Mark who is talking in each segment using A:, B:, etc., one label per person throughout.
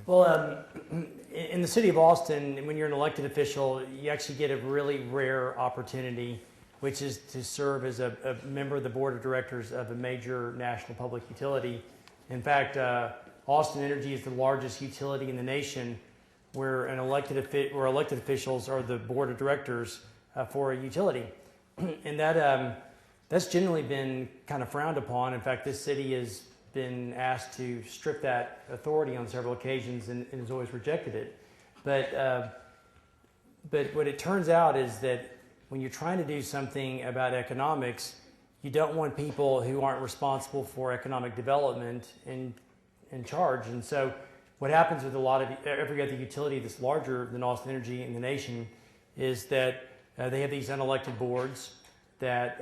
A: Well, in the city of Austin, when you're an elected official, you actually get a really rare opportunity, which is to serve as a member of the board of directors of a major national public utility. In fact, Austin Energy is the largest utility in the nation, where elected officials are the board of directors for a utility, and that's generally been kind of frowned upon. In fact, this city has been asked to strip that authority on several occasions and has always rejected it. But what it turns out is that when you're trying to do something about economics, you don't want people who aren't responsible for economic development in charge. And so what happens with every other utility that's larger than Austin Energy in the nation is that they have these unelected boards that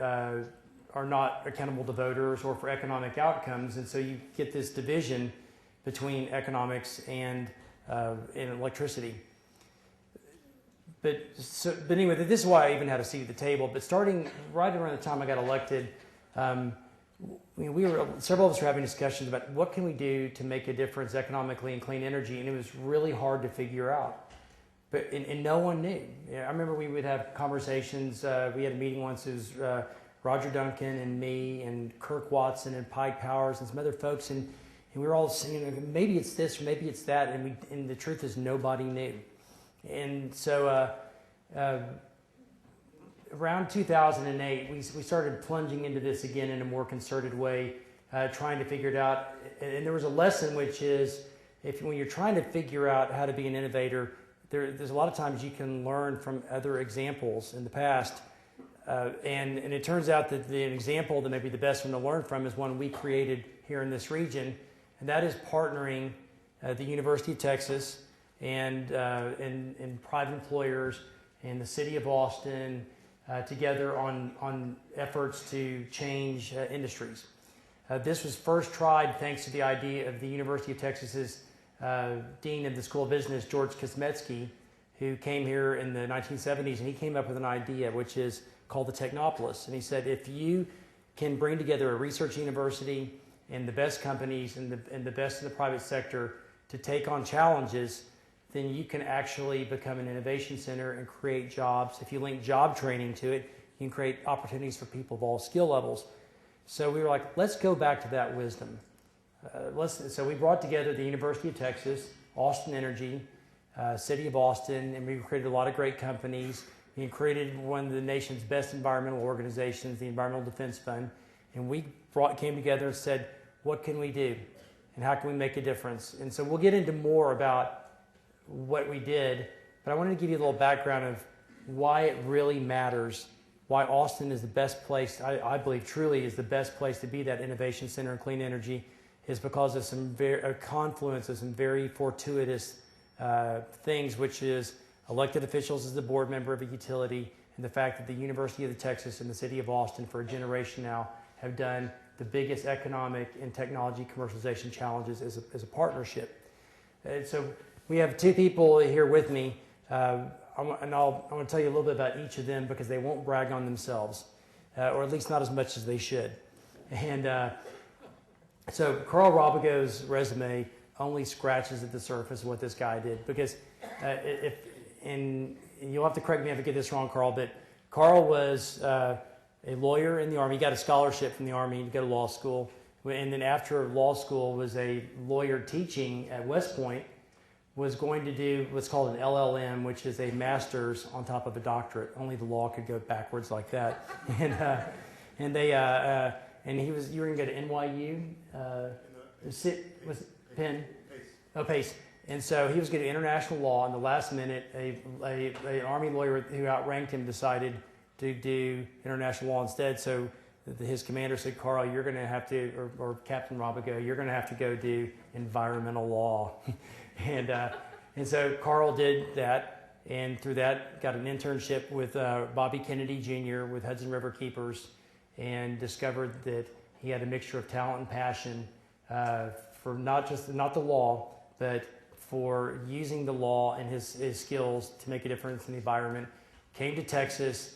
A: are not accountable to voters or for economic outcomes, and so you get this division between economics and electricity. But anyway, this is why I even had a seat at the table. But starting right around the time I got elected, several of us were having discussions about what can we do to make a difference economically in clean energy, and it was really hard to figure out. And no one knew. I remember we would have conversations. We had a meeting once. It was Roger Duncan and me and Kirk Watson and Pike Powers and some other folks, and we were all saying, maybe it's this or maybe it's that, and the truth is nobody knew. And so around 2008, we started plunging into this again in a more concerted way, trying to figure it out. And there was a lesson, which is when you're trying to figure out how to be an innovator, there's a lot of times you can learn from other examples in the past. And it turns out that the example that may be the best one to learn from is one we created here in this region, and that is partnering the University of Texas and private employers and the city of Austin together on efforts to change industries. This was first tried thanks to the idea of the University of Texas's Dean of the School of Business, George Kosmetsky, who came here in the 1970s, and he came up with an idea which is called the Technopolis. And he said, if you can bring together a research university and the best companies and the best in the private sector to take on challenges, then you can actually become an innovation center and create jobs. If you link job training to it, you can create opportunities for people of all skill levels. So we were like, let's go back to that wisdom. So we brought together the University of Texas, Austin Energy, City of Austin, and we created a lot of great companies. We created one of the nation's best environmental organizations, the Environmental Defense Fund, and we came together and said, what can we do and how can we make a difference? And so we'll get into more about what we did, but I wanted to give you a little background of why it really matters, why Austin is the best place, I believe truly is the best place to be that innovation center in clean energy, is because of a confluence of some very fortuitous things, which is elected officials as the board member of a utility, and the fact that the University of Texas and the city of Austin for a generation now have done the biggest economic and technology commercialization challenges as a partnership. And so we have two people here with me, and I want to tell you a little bit about each of them because they won't brag on themselves, or at least not as much as they should. And so Karl Rabago's resume only scratches at the surface of what this guy did, because and you'll have to correct me if I get this wrong, Karl, but Karl was a lawyer in the Army. He got a scholarship from the Army to go to law school. And then after law school was a lawyer teaching at West Point, was going to do what's called an LLM, which is a master's on top of a doctorate. Only the law could go backwards like that. You were going to go to NYU? Penn? Pace. Oh, Pace. And so he was going to international law, and the last minute, an Army lawyer who outranked him decided to do international law instead. So his commander said, Karl, you're going to have to, or Captain Rabago, you're going to have to go do environmental law. and so Karl did that, and through that got an internship with Bobby Kennedy Jr. with Hudson River Keepers, and discovered that he had a mixture of talent and passion for not the law, but for using the law and his skills to make a difference in the environment. Came to Texas,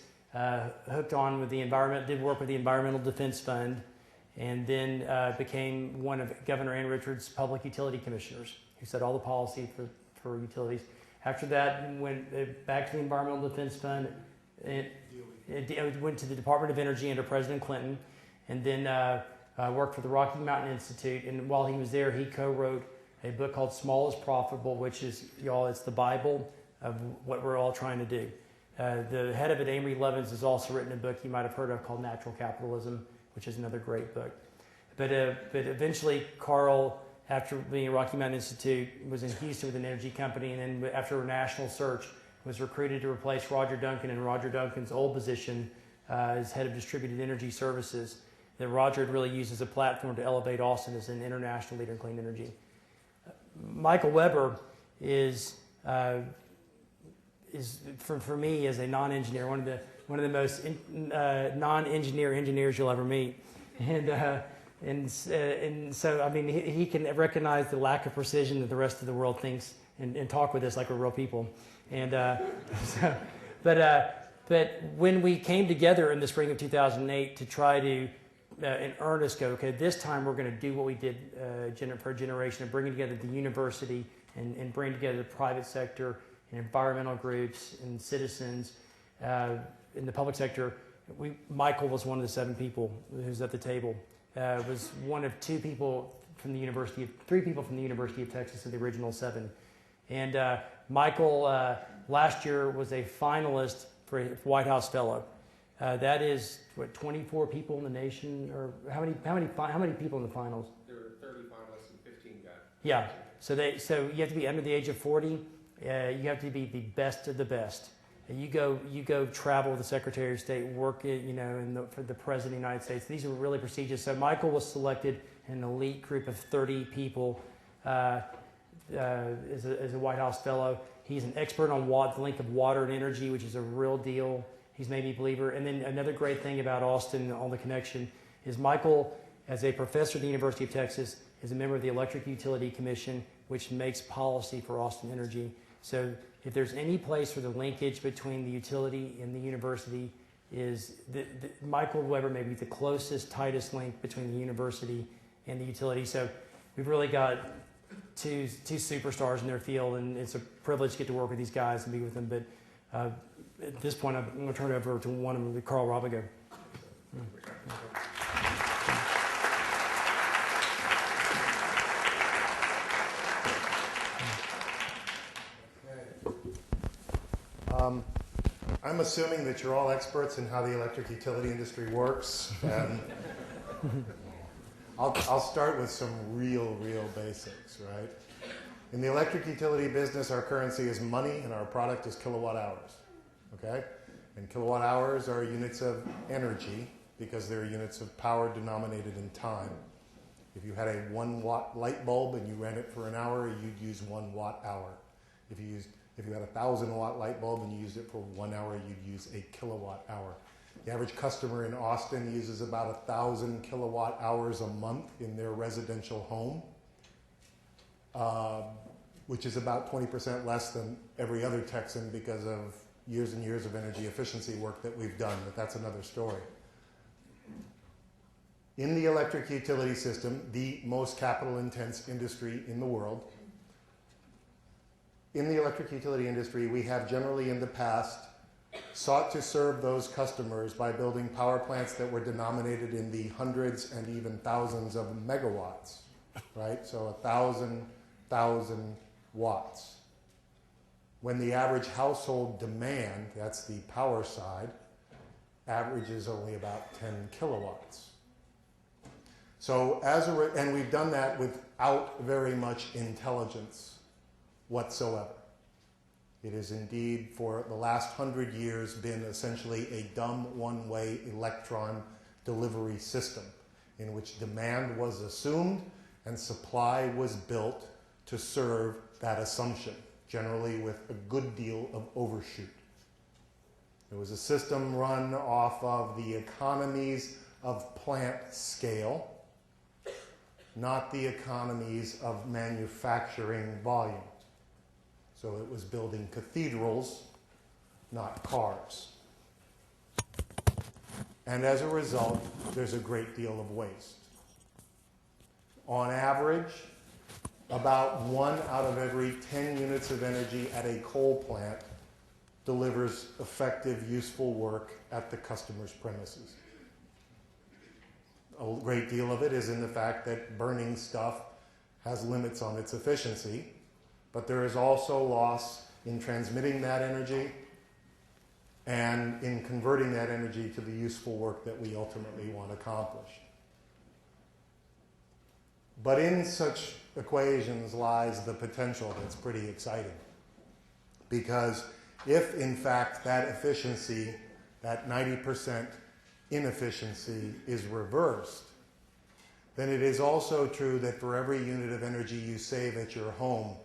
A: hooked on with the environment, did work with the Environmental Defense Fund, and then became one of Governor Ann Richards' public utility commissioners, who set all the policy for utilities. After that, went back to the Environmental Defense Fund. It went to the Department of Energy under President Clinton, and then worked for the Rocky Mountain Institute. And while he was there, he co-wrote a book called Small is Profitable, which is, y'all, it's the Bible of what we're all trying to do. The head of it, Amory Levins, has also written a book you might have heard of called Natural Capitalism, which is another great book. But eventually, Karl, after being at Rocky Mountain Institute, was in Houston with an energy company, and then after a national search, was recruited to replace Roger Duncan in Roger Duncan's old position as head of distributed energy services that Roger had really used as a platform to elevate Austin as an international leader in clean energy. Michael Weber is for me as a non-engineer one of the most non-engineer engineers you'll ever meet, and so I mean he can recognize the lack of precision that the rest of the world thinks and talk with us like we're real people, and but when we came together in the spring of 2008 to try to in earnest go, okay, this time we're going to do what we did for a generation of bringing together the university and bring together the private sector and environmental groups and citizens in the public sector. Michael was one of the 7 people who's at the table. Was one of 3 people from the University of Texas of the original 7. And Michael last year was a finalist for a White House Fellow. That is what 24 people in the nation, or how many people in the finals?
B: There were 30 finalists and 15 got.
A: Yeah. So you have to be under the age of 40. You have to be the best of the best. You go travel with the Secretary of State, work for the President of the United States. These are really prestigious. So Michael was selected in an elite group of 30 people as a White House Fellow. He's an expert on the link of water and energy, which is a real deal. He's made me a believer. And then another great thing about Austin and all the connection is Michael, as a professor at the University of Texas, is a member of the Electric Utility Commission, which makes policy for Austin Energy. So if there's any place where the linkage between the utility and the university is, Michael Weber may be the closest, tightest link between the university and the utility. So we've really got two superstars in their field, and it's a privilege to get to work with these guys and be with them. But at this point, I'm going to turn it over to one of them, Karl Rabago.
C: I'm assuming that you're all experts in how the electric utility industry works, and I'll start with some real basics, right? In the electric utility business, our currency is money and our product is kilowatt hours, okay? And kilowatt hours are units of energy because they're units of power denominated in time. If you had a 1-watt light bulb and you ran it for an hour, you'd use 1 watt hour. If you had a 1,000-watt light bulb and you used it for 1 hour, you'd use a kilowatt hour. The average customer in Austin uses about 1,000 kilowatt hours a month in their residential home, which is about 20% less than every other Texan because of years and years of energy efficiency work that we've done, but that's another story. In the electric utility system, the most capital-intense industry in the world, in the electric utility industry, we have generally in the past sought to serve those customers by building power plants that were denominated in the hundreds and even thousands of megawatts, right? So 1,000 watts. When the average household demand, that's the power side, averages only about 10 kilowatts. So and we've done that without very much intelligence whatsoever. It has indeed, for the last 100 years, been essentially a dumb one-way electron delivery system in which demand was assumed and supply was built to serve that assumption, generally with a good deal of overshoot. It was a system run off of the economies of plant scale, not the economies of manufacturing volume. So it was building cathedrals, not cars. And as a result, there's a great deal of waste. On average, about 1 out of every 10 units of energy at a coal plant delivers effective, useful work at the customer's premises. A great deal of it is in the fact that burning stuff has limits on its efficiency, but there is also loss in transmitting that energy and in converting that energy to the useful work that we ultimately want to accomplish. But in such equations lies the potential that's pretty exciting. Because if, in fact, that efficiency, that 90% inefficiency is reversed, then it is also true that for every unit of energy you save at your home,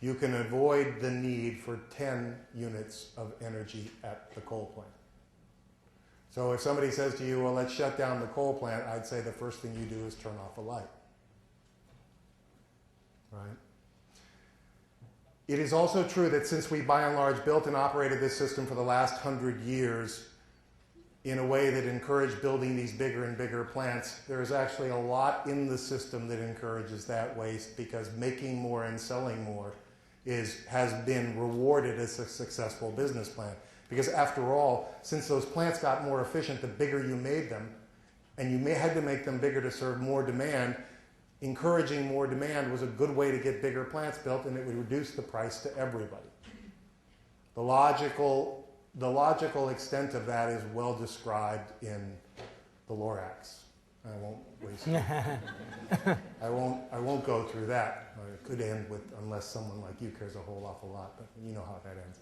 C: you can avoid the need for 10 units of energy at the coal plant. So if somebody says to you, well, let's shut down the coal plant, I'd say the first thing you do is turn off the light. Right? It is also true that since we by and large built and operated this system for the last 100 years in a way that encouraged building these bigger and bigger plants, there is actually a lot in the system that encourages that waste, because making more and selling more has been rewarded as a successful business plan. Because after all, since those plants got more efficient the bigger you made them, and you had to make them bigger to serve more demand, encouraging more demand was a good way to get bigger plants built, and it would reduce the price to everybody. The logical extent of that is well described in the Lorax. I won't waste it. I won't go through that. It could end with, unless someone like you cares a whole awful lot, but you know how that ends.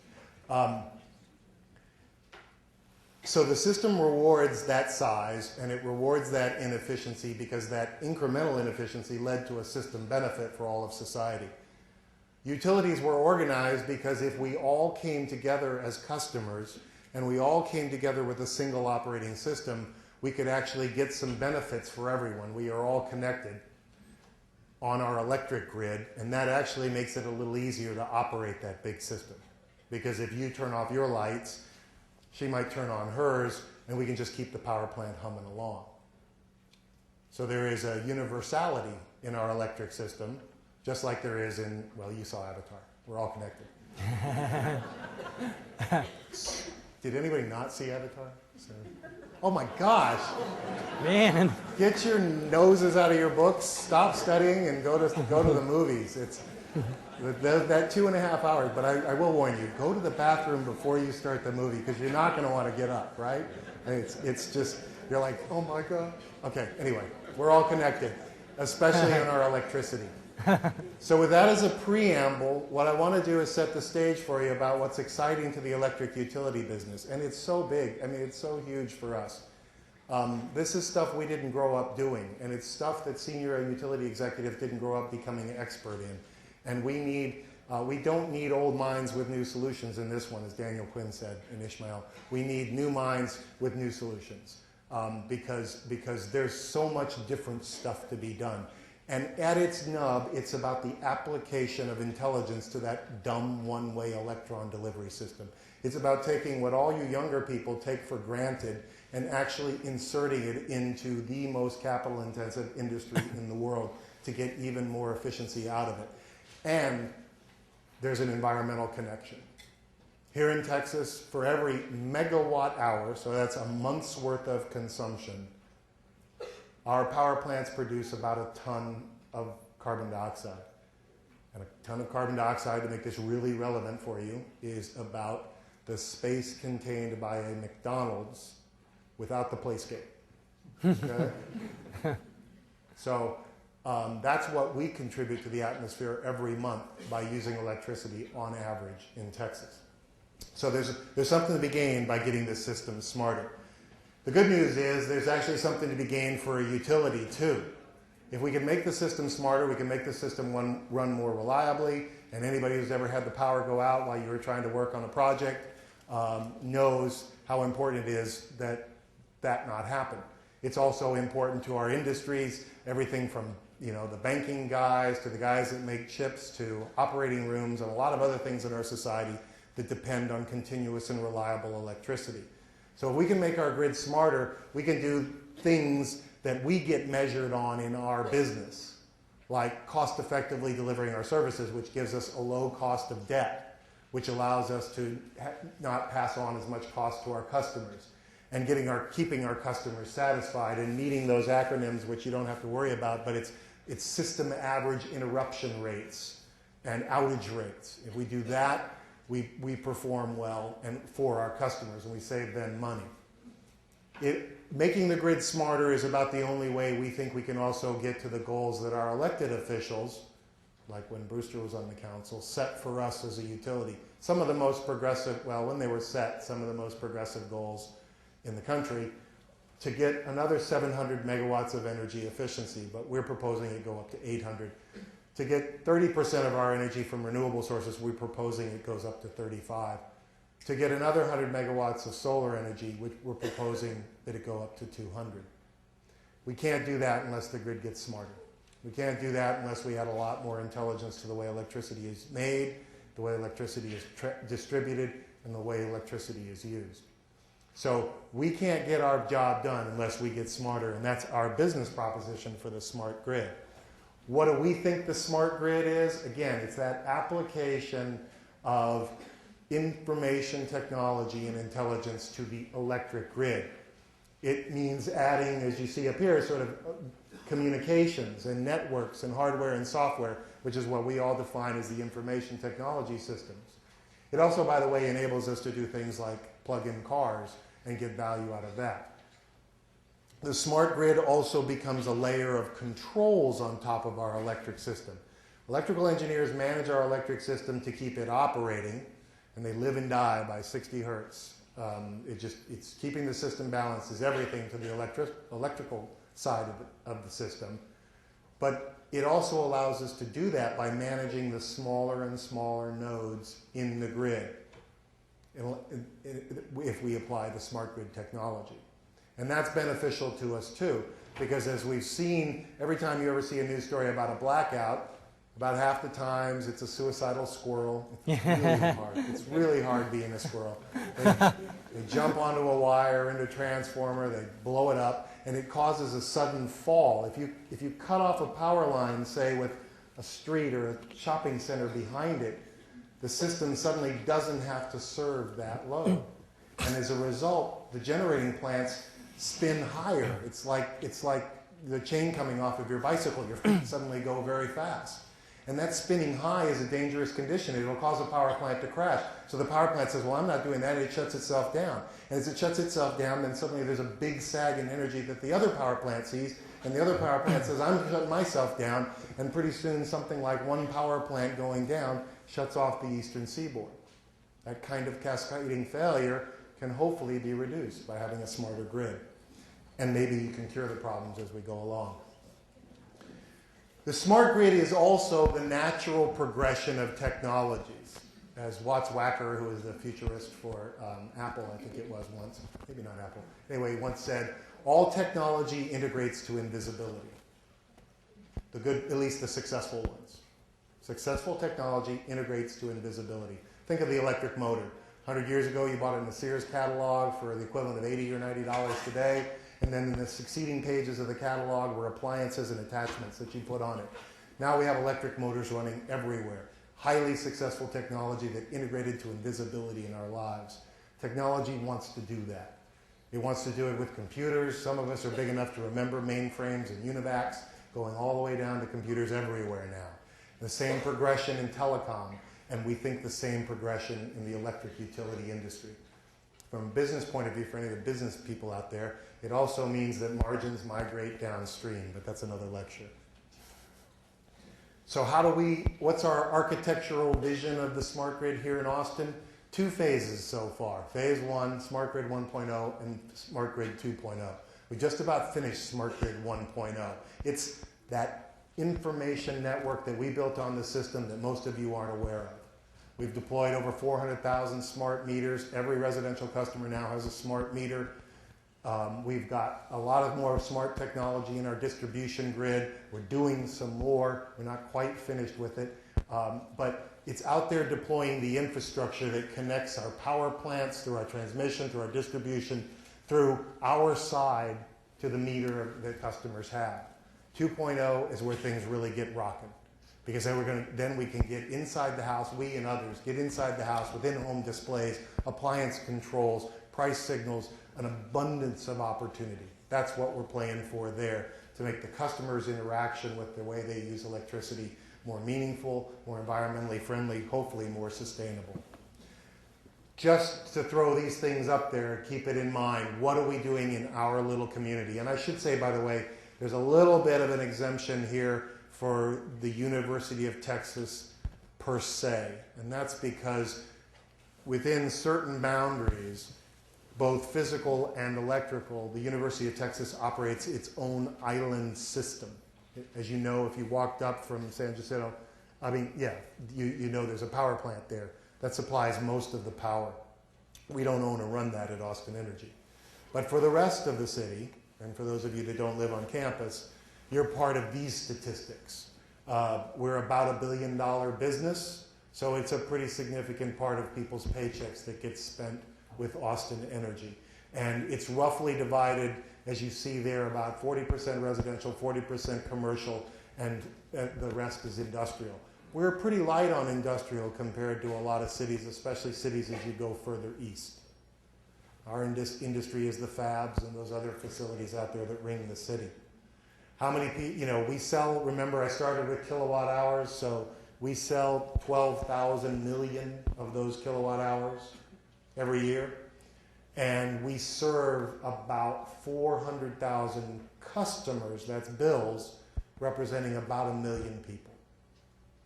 C: So the system rewards that size, and it rewards that inefficiency because that incremental inefficiency led to a system benefit for all of society. Utilities were organized because if we all came together as customers and we all came together with a single operating system, we could actually get some benefits for everyone. We are all connected on our electric grid, and that actually makes it a little easier to operate that big system. Because if you turn off your lights, she might turn on hers, and we can just keep the power plant humming along. So there is a universality in our electric system, just like there is in, well, you saw Avatar. We're all connected. Did anybody not see Avatar? So, oh my gosh.
A: Man.
C: Get your noses out of your books, stop studying, and go to the movies. It's that 2.5 hours, but I will warn you, go to the bathroom before you start the movie, because you're not going to want to get up, right? It's just, you're like, oh my God. Okay, anyway, we're all connected, especially on our electricity. So with that as a preamble, what I want to do is set the stage for you about what's exciting to the electric utility business. And it's so big. I mean, it's so huge for us. This is stuff we didn't grow up doing, and it's stuff that senior utility executives didn't grow up becoming an expert in. And we don't need old minds with new solutions in this one, as Daniel Quinn said in Ishmael. We need new minds with new solutions, because there's so much different stuff to be done. And at its nub, it's about the application of intelligence to that dumb one-way electron delivery system. It's about taking what all you younger people take for granted and actually inserting it into the most capital-intensive industry in the world to get even more efficiency out of it. And there's an environmental connection. Here in Texas, for every megawatt hour, so that's a month's worth of consumption, our power plants produce about a ton of carbon dioxide. And a ton of carbon dioxide, to make this really relevant for you, is about the space contained by a McDonald's without the playscape. Okay? So that's what we contribute to the atmosphere every month by using electricity on average in Texas. So there's something to be gained by getting this system smarter. The good news is there's actually something to be gained for a utility too. If we can make the system smarter, we can make the system run more reliably, and anybody who's ever had the power go out while you were trying to work on a project knows how important it is that not happen. It's also important to our industries, everything from the banking guys to the guys that make chips to operating rooms and a lot of other things in our society that depend on continuous and reliable electricity. So if we can make our grid smarter, we can do things that we get measured on in our business, like cost effectively delivering our services, which gives us a low cost of debt, which allows us to not pass on as much cost to our customers, and keeping our customers satisfied and meeting those acronyms, which you don't have to worry about, but it's system average interruption rates and outage rates. If we do that, we perform well and for our customers, and we save them money. Making the grid smarter is about the only way we think we can also get to the goals that our elected officials, like when Brewster was on the council, set for us as a utility. Some of the most progressive, when they were set, some of the most progressive goals in the country, to get another 700 megawatts of energy efficiency, but we're proposing it go up to 800. To get 30% of our energy from renewable sources, we're proposing it goes up to 35. To get another 100 megawatts of solar energy, which we're proposing that it go up to 200. We can't do that unless the grid gets smarter. We can't do that unless we add a lot more intelligence to the way electricity is made, the way electricity is distributed, and the way electricity is used. So we can't get our job done unless we get smarter, and that's our business proposition for the smart grid. What do we think the smart grid is? Again, it's that application of information technology and intelligence to the electric grid. It means adding, as you see up here, sort of communications and networks and hardware and software, which is what we all define as the information technology systems. It also, by the way, enables us to do things like plug in cars and get value out of that. The smart grid also becomes a layer of controls on top of our electric system. Electrical engineers manage our electric system to keep it operating, and they live and die by 60 hertz. It's keeping the system balanced is everything to the electrical side of the system. But it also allows us to do that by managing the smaller and smaller nodes in the grid if we apply the smart grid technology. And that's beneficial to us too, because as we've seen, every time you ever see a news story about a blackout, about half the times it's a suicidal squirrel. It's really hard. It's really hard being a squirrel. They jump onto a wire, into a transformer, they blow it up, and it causes a sudden fall. If you cut off a power line, say with a street or a shopping center behind it, the system suddenly doesn't have to serve that load. And as a result, the generating plants spin higher. It's like the chain coming off of your bicycle. Your feet suddenly go very fast. And that spinning high is a dangerous condition. It will cause a power plant to crash. So the power plant says, well, I'm not doing that. It shuts itself down. And as it shuts itself down, then suddenly there's a big sag in energy that the other power plant sees. And the other power plant says, I'm shutting myself down. And pretty soon something like one power plant going down shuts off the eastern seaboard. That kind of cascading failure can hopefully be reduced by having a smarter grid. And maybe you can cure the problems as we go along. The smart grid is also the natural progression of technologies. As Watts Wacker, who is the futurist for Apple, I think it was once, maybe not Apple, anyway, once said, all technology integrates to invisibility. The good, at least the successful ones. Successful technology integrates to invisibility. Think of the electric motor. 100 years ago, you bought it in the Sears catalog for the equivalent of $80 or $90 today. And then in the succeeding pages of the catalog were appliances and attachments that you put on it. Now we have electric motors running everywhere. Highly successful technology that integrated to invisibility in our lives. Technology wants to do that. It wants to do it with computers. Some of us are big enough to remember mainframes and univacs going all the way down to computers everywhere now. The same progression in telecom, and we think the same progression in the electric utility industry. From a business point of view, for any of the business people out there, it also means that margins migrate downstream, but that's another lecture. So what's our architectural vision of the smart grid here in Austin? 2 phases so far. Phase 1, Smart Grid 1.0, and Smart Grid 2.0. We just about finished Smart Grid 1.0. It's that information network that we built on the system that most of you aren't aware of. We've deployed over 400,000 smart meters. Every residential customer now has a smart meter. We've got a lot of more smart technology in our distribution grid. We're doing some more. We're not quite finished with it. But it's out there deploying the infrastructure that connects our power plants through our transmission, through our distribution, through our side to the meter that customers have, 2.0 is where things really get rocking. Because then we can get inside the house, we and others, get inside the house with in-home displays, appliance controls, price signals, an abundance of opportunity. That's what we're playing for there, to make the customer's interaction with the way they use electricity more meaningful, more environmentally friendly, hopefully more sustainable. Just to throw these things up there, keep it in mind, what are we doing in our little community? And I should say, by the way, there's a little bit of an exemption here for the University of Texas per se. And that's because within certain boundaries, both physical and electrical, the University of Texas operates its own island system. As you know, if you walked up from San Jacinto, you know there's a power plant there that supplies most of the power. We don't own or run that at Austin Energy. But for the rest of the city, and for those of you that don't live on campus, you're part of these statistics. We're about $1 billion business, so it's a pretty significant part of people's paychecks that gets spent with Austin Energy. And it's roughly divided, as you see there, about 40% residential, 40% commercial, and the rest is industrial. We're pretty light on industrial compared to a lot of cities, especially cities as you go further east. Our industry is the fabs and those other facilities out there that ring the city. How many people, we sell, remember I started with kilowatt hours, so we sell 12,000 million of those kilowatt hours every year. And we serve about 400,000 customers, that's bills, representing about 1 million people.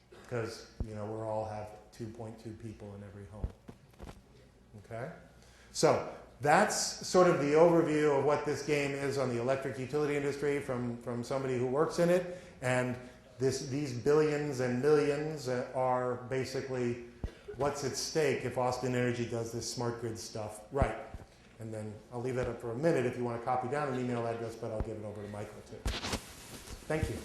C: Because, we all have 2.2 people in every home. Okay? So, that's sort of the overview of what this game is on the electric utility industry from somebody who works in it. And these billions and millions are basically what's at stake if Austin Energy does this smart grid stuff right. And then I'll leave that up for a minute if you want to copy down an email address, but I'll give it over to Michael too. Thank you.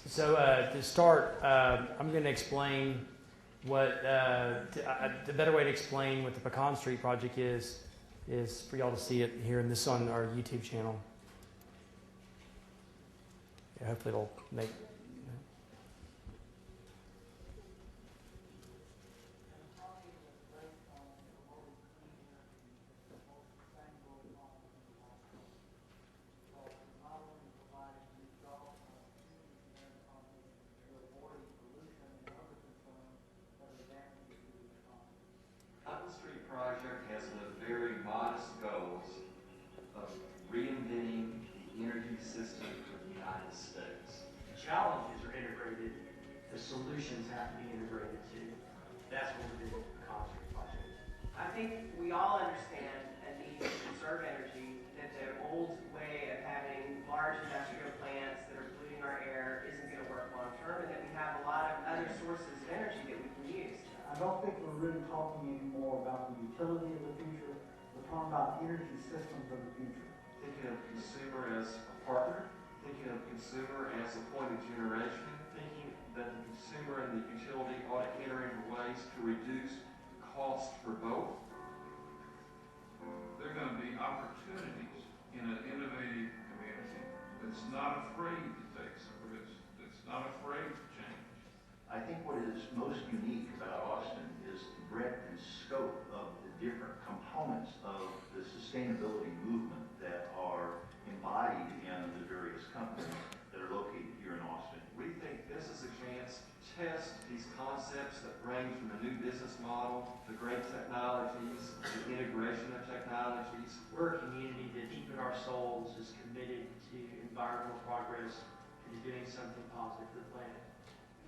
A: So to start, I'm going to explain what the better way to explain what the Pecan Street project is for y'all to see it here, and this is on our YouTube channel. Yeah, hopefully it'll make.
D: Challenges are integrated, the solutions have to be integrated too. That's what we're doing with the Pecan Street project.
E: I think we all understand a need to conserve energy, that the old way of having large industrial plants that are polluting our air isn't going to work long term, and that we have a lot of other sources of energy that we can use.
F: I don't think we're really talking anymore about the utility of the future. We're talking about energy systems of the future.
B: Thinking of consumer as a partner, thinking of consumer as a point of generation, thinking that the consumer and the utility ought to enter into ways to reduce cost for both.
G: There are going to be opportunities in an innovative community that's not afraid to take some risks, that's not afraid to change.
H: I think what is most unique about Austin is the breadth and scope of the different components of the sustainability movement that are embodied in the various companies that are located here in Austin.
B: We think this is a chance to test these concepts that range from the new business model to great technologies, to integration of technologies.
D: We're a community that deep in our souls is committed to environmental progress and to doing something positive for the planet.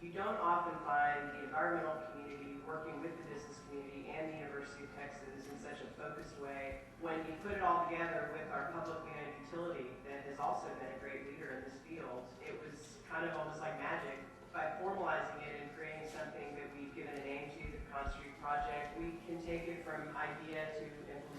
E: You don't often find the environmental community working with the business community and the University of Texas in such a focused way. When you put it all together with our public managed utility that has also been a great leader in this field, it was kind of almost like magic. By formalizing it and creating something that we've given a name to, the Pecan Street project, we can take it from idea to implementation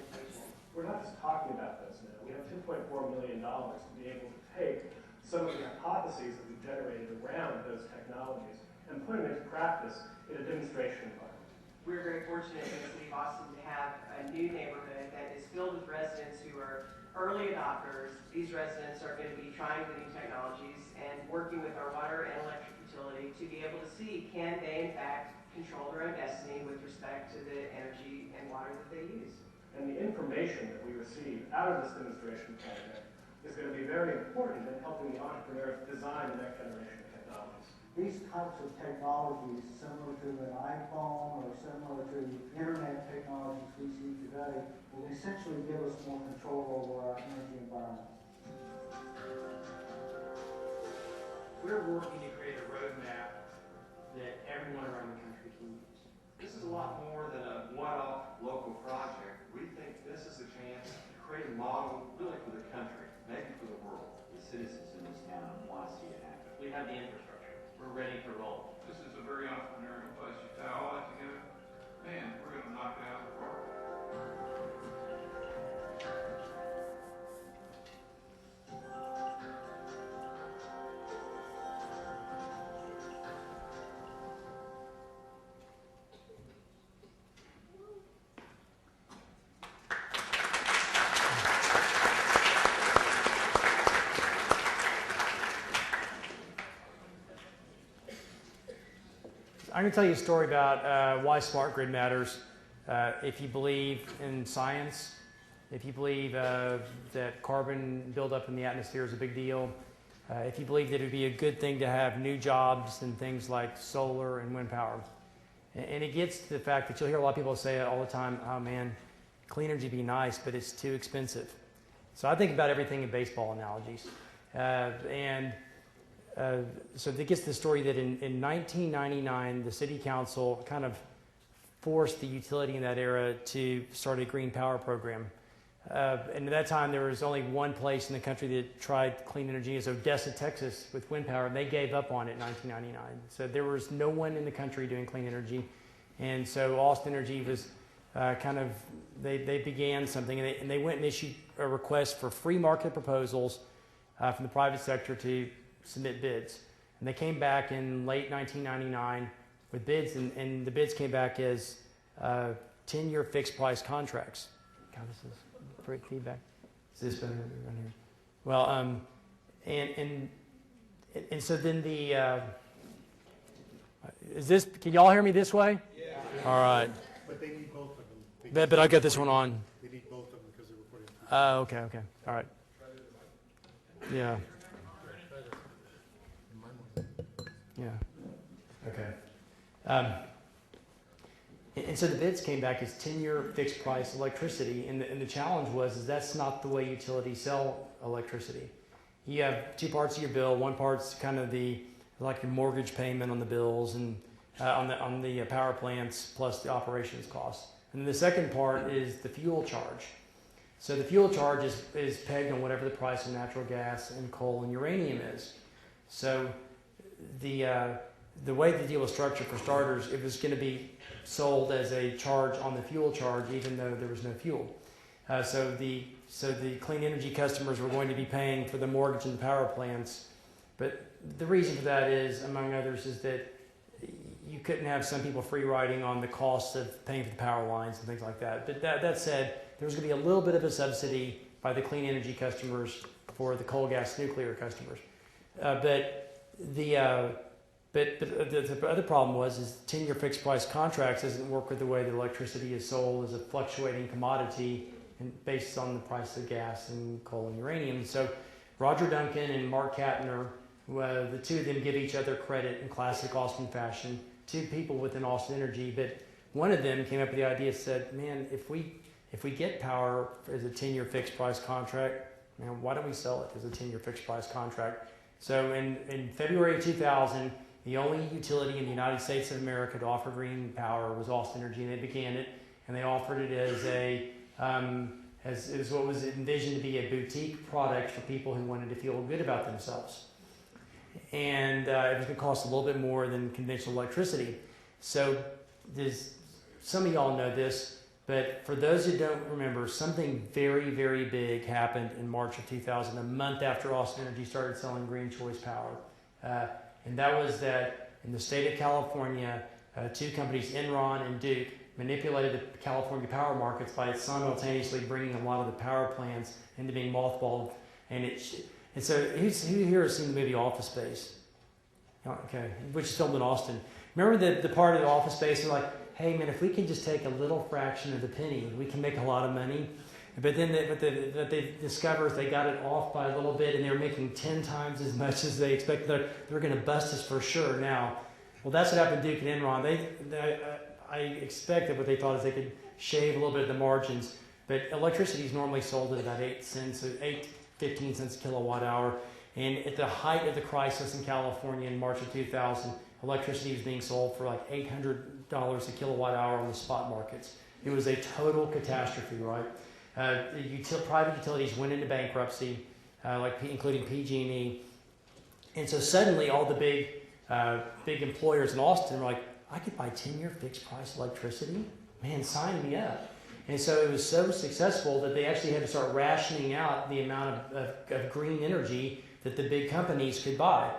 I: we're not just talking about those now. We have $2.4 million to be able to take some of the hypotheses that we've generated around those technologies and put them into practice in a demonstration environment.
E: We're very fortunate in the city of Austin to have a new neighborhood that is filled with residents who are early adopters. These residents are going to be trying the new technologies and working with our water and electric utility to be able to see, can they in fact control their own destiny with respect to the energy and water that they use.
I: And the information that we receive out of this demonstration project is going to be very important in helping the entrepreneurs design the next generation of technologies.
F: These types of technologies, similar to an iPhone or similar to internet technologies we see today, will essentially give us more control over our energy environment.
D: We're working to create a roadmap that everyone around the country can use.
B: This is a lot more than a one-off local project. We think this is a chance to create a model really for the country, maybe for the world.
H: The citizens in this town want to see it happen.
D: We have the infrastructure. We're ready to roll.
G: This is a very entrepreneurial place. You tie all that together, man, we're going to knock it out of the park.
A: I'm going to tell you a story about why smart grid matters. If you believe in science, if you believe that carbon buildup in the atmosphere is a big deal, if you believe that it would be a good thing to have new jobs and things like solar and wind power. And it gets to the fact that you'll hear a lot of people say it all the time, oh man, clean energy would be nice, but it's too expensive. So I think about everything in baseball analogies. So that gets to the story that in 1999, the city council kind of forced the utility in that era to start a green power program. And at that time, there was only one place in the country that tried clean energy, is Odessa, Texas, with wind power, and they gave up on it in 1999. So there was no one in the country doing clean energy. And so Austin Energy was they began something, and they went and issued a request for free market proposals from the private sector to submit bids. And they came back in late 1999 with bids, and the bids came back as 10-year fixed price contracts. God, this is great feedback. Is this better around here? Well, and so then is this, can y'all hear me this way? Yeah. All right.
C: But they need both of them.
A: But I got this one on.
C: They need both of them because they're recording.
A: Oh, okay. All right. Yeah. Yeah. Okay. And so the bids came back as 10-year fixed price electricity, and the challenge was that's not the way utilities sell electricity. You have two parts of your bill. One part's kind of like your mortgage payment on the bills and on the power plants plus the operations costs. And the second part is the fuel charge. So the fuel charge is pegged on whatever the price of natural gas and coal and uranium is. So the way the deal was structured, for starters, it was going to be sold as a charge on the fuel charge, even though there was no fuel. So the clean energy customers were going to be paying for the mortgage and the power plants. But the reason for that is, among others, is that you couldn't have some people free riding on the costs of paying for the power lines and things like that. But that said, there was going to be a little bit of a subsidy by the clean energy customers for the coal, gas, nuclear customers. But the other problem is 10-year fixed price contracts doesn't work with the way that electricity is sold as a fluctuating commodity and based on the price of gas and coal and uranium. So Roger Duncan and Mark Kattner, the two of them give each other credit in classic Austin fashion, two people within Austin Energy, but one of them came up with the idea, said, man, if we get power as a 10-year fixed price contract, man, why don't we sell it as a 10-year fixed price contract? So in February 2000, the only utility in the United States of America to offer green power was Austin Energy, and they began it, and they offered it as what was envisioned to be a boutique product for people who wanted to feel good about themselves. And it was going to cost a little bit more than conventional electricity. So some of y'all know this, But for those who don't remember, something very, very big happened in March of 2000, a month after Austin Energy started selling Green Choice Power. And that was that in the state of California, two companies, Enron and Duke, manipulated the California power markets by simultaneously bringing a lot of the power plants into being mothballed. And so who here has seen the movie Office Space? Okay, which is filmed in Austin. Remember the part of the Office Space, they're like, hey man, if we can just take a little fraction of the penny, we can make a lot of money. But then what they discover is they got it off by a little bit, and they were making 10 times as much as they expected. They're going to bust us for sure now. Well, that's what happened to Duke and Enron. I expect that what they thought is they could shave a little bit of the margins. But electricity is normally sold at about 15 cents a kilowatt hour. And at the height of the crisis in California in March of 2000, electricity was being sold for like $800 a kilowatt hour on the spot markets. It was a total catastrophe, right? Private utilities went into bankruptcy, including PG&E. And so suddenly all the big employers in Austin were like, I could buy 10-year fixed price electricity? Man, sign me up. And so it was so successful that they actually had to start rationing out the amount of green energy that the big companies could buy.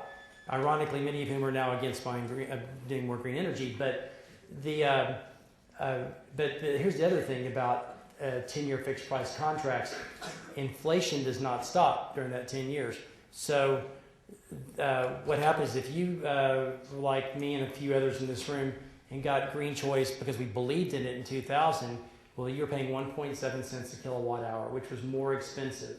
A: Ironically, many of whom are now against doing more green energy. But here's the other thing about 10-year fixed price contracts. Inflation does not stop during that 10 years. So what happens if you, like me and a few others in this room, and got Green Choice because we believed in it in 2000, well, you were paying 1.7 cents a kilowatt hour, which was more expensive.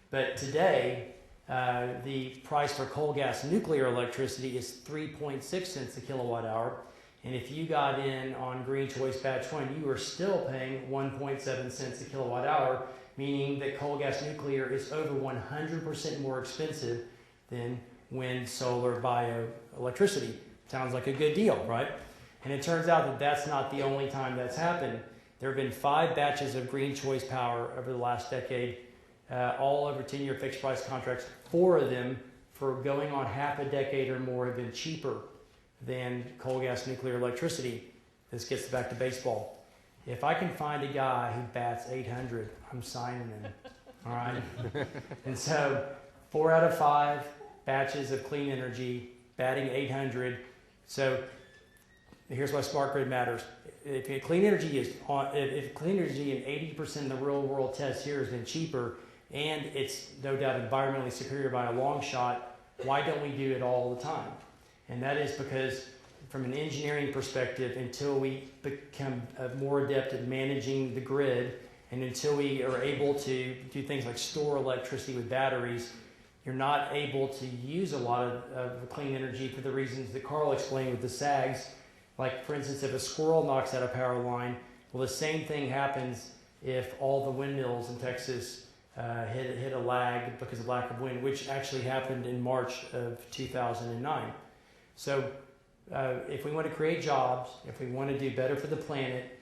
A: But today, the price for coal, gas, nuclear electricity is 3.6 cents a kilowatt hour. And if you got in on Green Choice Batch 1, you were still paying 1.7 cents a kilowatt hour, meaning that coal, gas, nuclear is over 100% more expensive than wind, solar, bioelectricity. Sounds like a good deal, right? And it turns out that that's not the only time that's happened. There have been 5 batches of Green Choice Power over the last decade, all over 10-year fixed price contracts. 4 of them, for going on half a decade or more, have been cheaper than coal, gas, nuclear electricity. This gets back to baseball. If I can find a guy who bats 800, I'm signing him. All right? And so 4 out of 5 batches of clean energy, batting 800. So here's why smart grid matters. If clean energy in 80% of the real world tests here has been cheaper, and it's no doubt environmentally superior by a long shot, why don't we do it all the time? And that is because from an engineering perspective, until we become more adept at managing the grid, and until we are able to do things like store electricity with batteries, you're not able to use a lot of clean energy for the reasons that Karl explained with the sags. Like, for instance, if a squirrel knocks out a power line, well, the same thing happens if all the windmills in Texas hit a lag because of lack of wind, which actually happened in March of 2009. So if we want to create jobs, if we want to do better for the planet,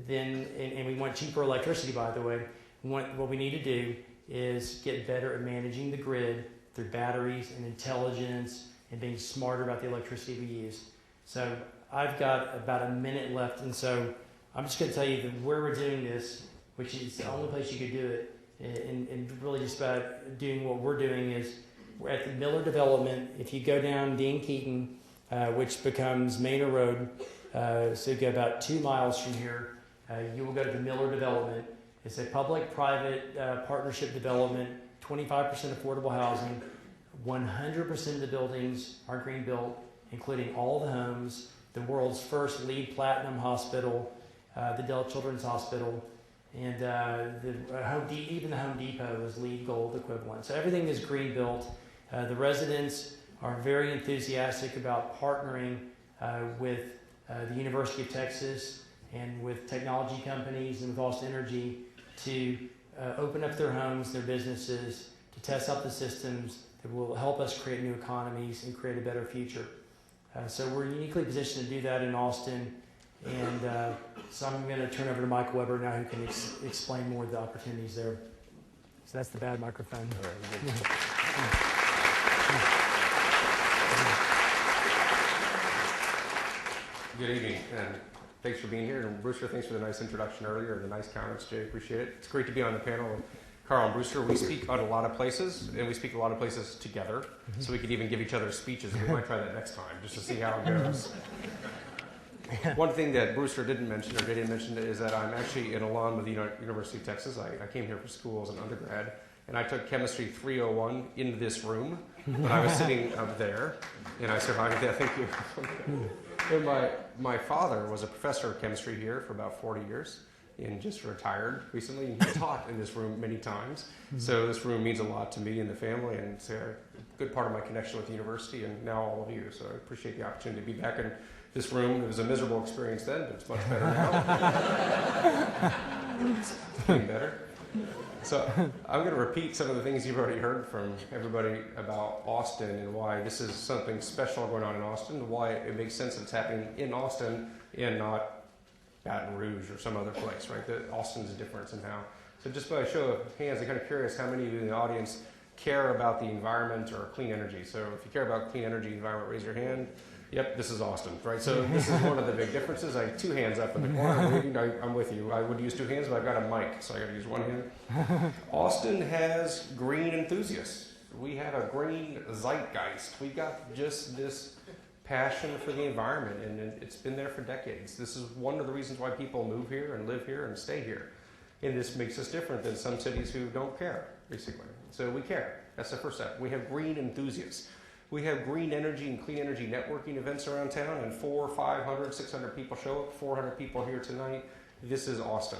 A: then we want cheaper electricity, by the way, what we need to do is get better at managing the grid through batteries and intelligence and being smarter about the electricity we use. So I've got about a minute left, and so I'm just going to tell you that where we're doing this, which is the only place you could do it, and really just about doing what we're doing is we're at the Miller Development. If you go down Dean Keaton, which becomes Manor Road, so you go about 2 miles from here, you will go to the Miller Development. It's a public-private partnership development, 25% affordable housing, 100% of the buildings are green built, including all the homes, the world's first LEED Platinum hospital, the Dell Children's Hospital, and even the Home Depot is LEED Gold equivalent. So everything is green built. The residents are very enthusiastic about partnering with the University of Texas and with technology companies and with Austin Energy to open up their homes, their businesses, to test out the systems that will help us create new economies and create a better future. So we're uniquely positioned to do that in Austin, and so I'm going to turn over to Mike Weber now, who can explain more of the opportunities there. So that's the bad microphone.
J: Good evening, and thanks for being here. And Brewster, thanks for the nice introduction earlier, the nice comments, Jay. Appreciate it. It's great to be on the panel with Karl and Brewster. We speak at a lot of places, and we speak a lot of places together, so we could even give each other speeches. We might try that next time, just to see how it goes. One thing that Brewster didn't mention, or Jay didn't mention, is that I'm actually an alum of the University of Texas. I came here for school as an undergrad, and I took Chemistry 301 into this room, but I was sitting up there, and I survived that. Thank you. And my father was a professor of chemistry here for about 40 years, and just retired recently. He taught in this room many times, so this room means a lot to me and the family, and it's a good part of my connection with the university and now all of you. So I appreciate the opportunity to be back in this room. It was a miserable experience then, but it's much better now. It's getting better. So I'm going to repeat some of the things you've already heard from everybody about Austin and why this is something special going on in Austin, why it makes sense that it's happening in Austin and not Baton Rouge or some other place, right? That Austin's different somehow. So just by a show of hands, I'm kind of curious how many of you in the audience care about the environment or clean energy. So if you care about clean energy environment, raise your hand. Yep, this is Austin, right? So this is one of the big differences. I have 2 hands up in the corner. I'm with you. I would use 2 hands, but I've got a mic, so I got to use 1 hand. Austin has green enthusiasts. We have a green zeitgeist. We've got just this passion for the environment, and it's been there for decades. This is one of the reasons why people move here and live here and stay here. And this makes us different than some cities who don't care, basically. So we care. That's the first step. We have green enthusiasts. We have green energy and clean energy networking events around town, and 400, 500, 600 people show up, 400 people here tonight. This is Austin.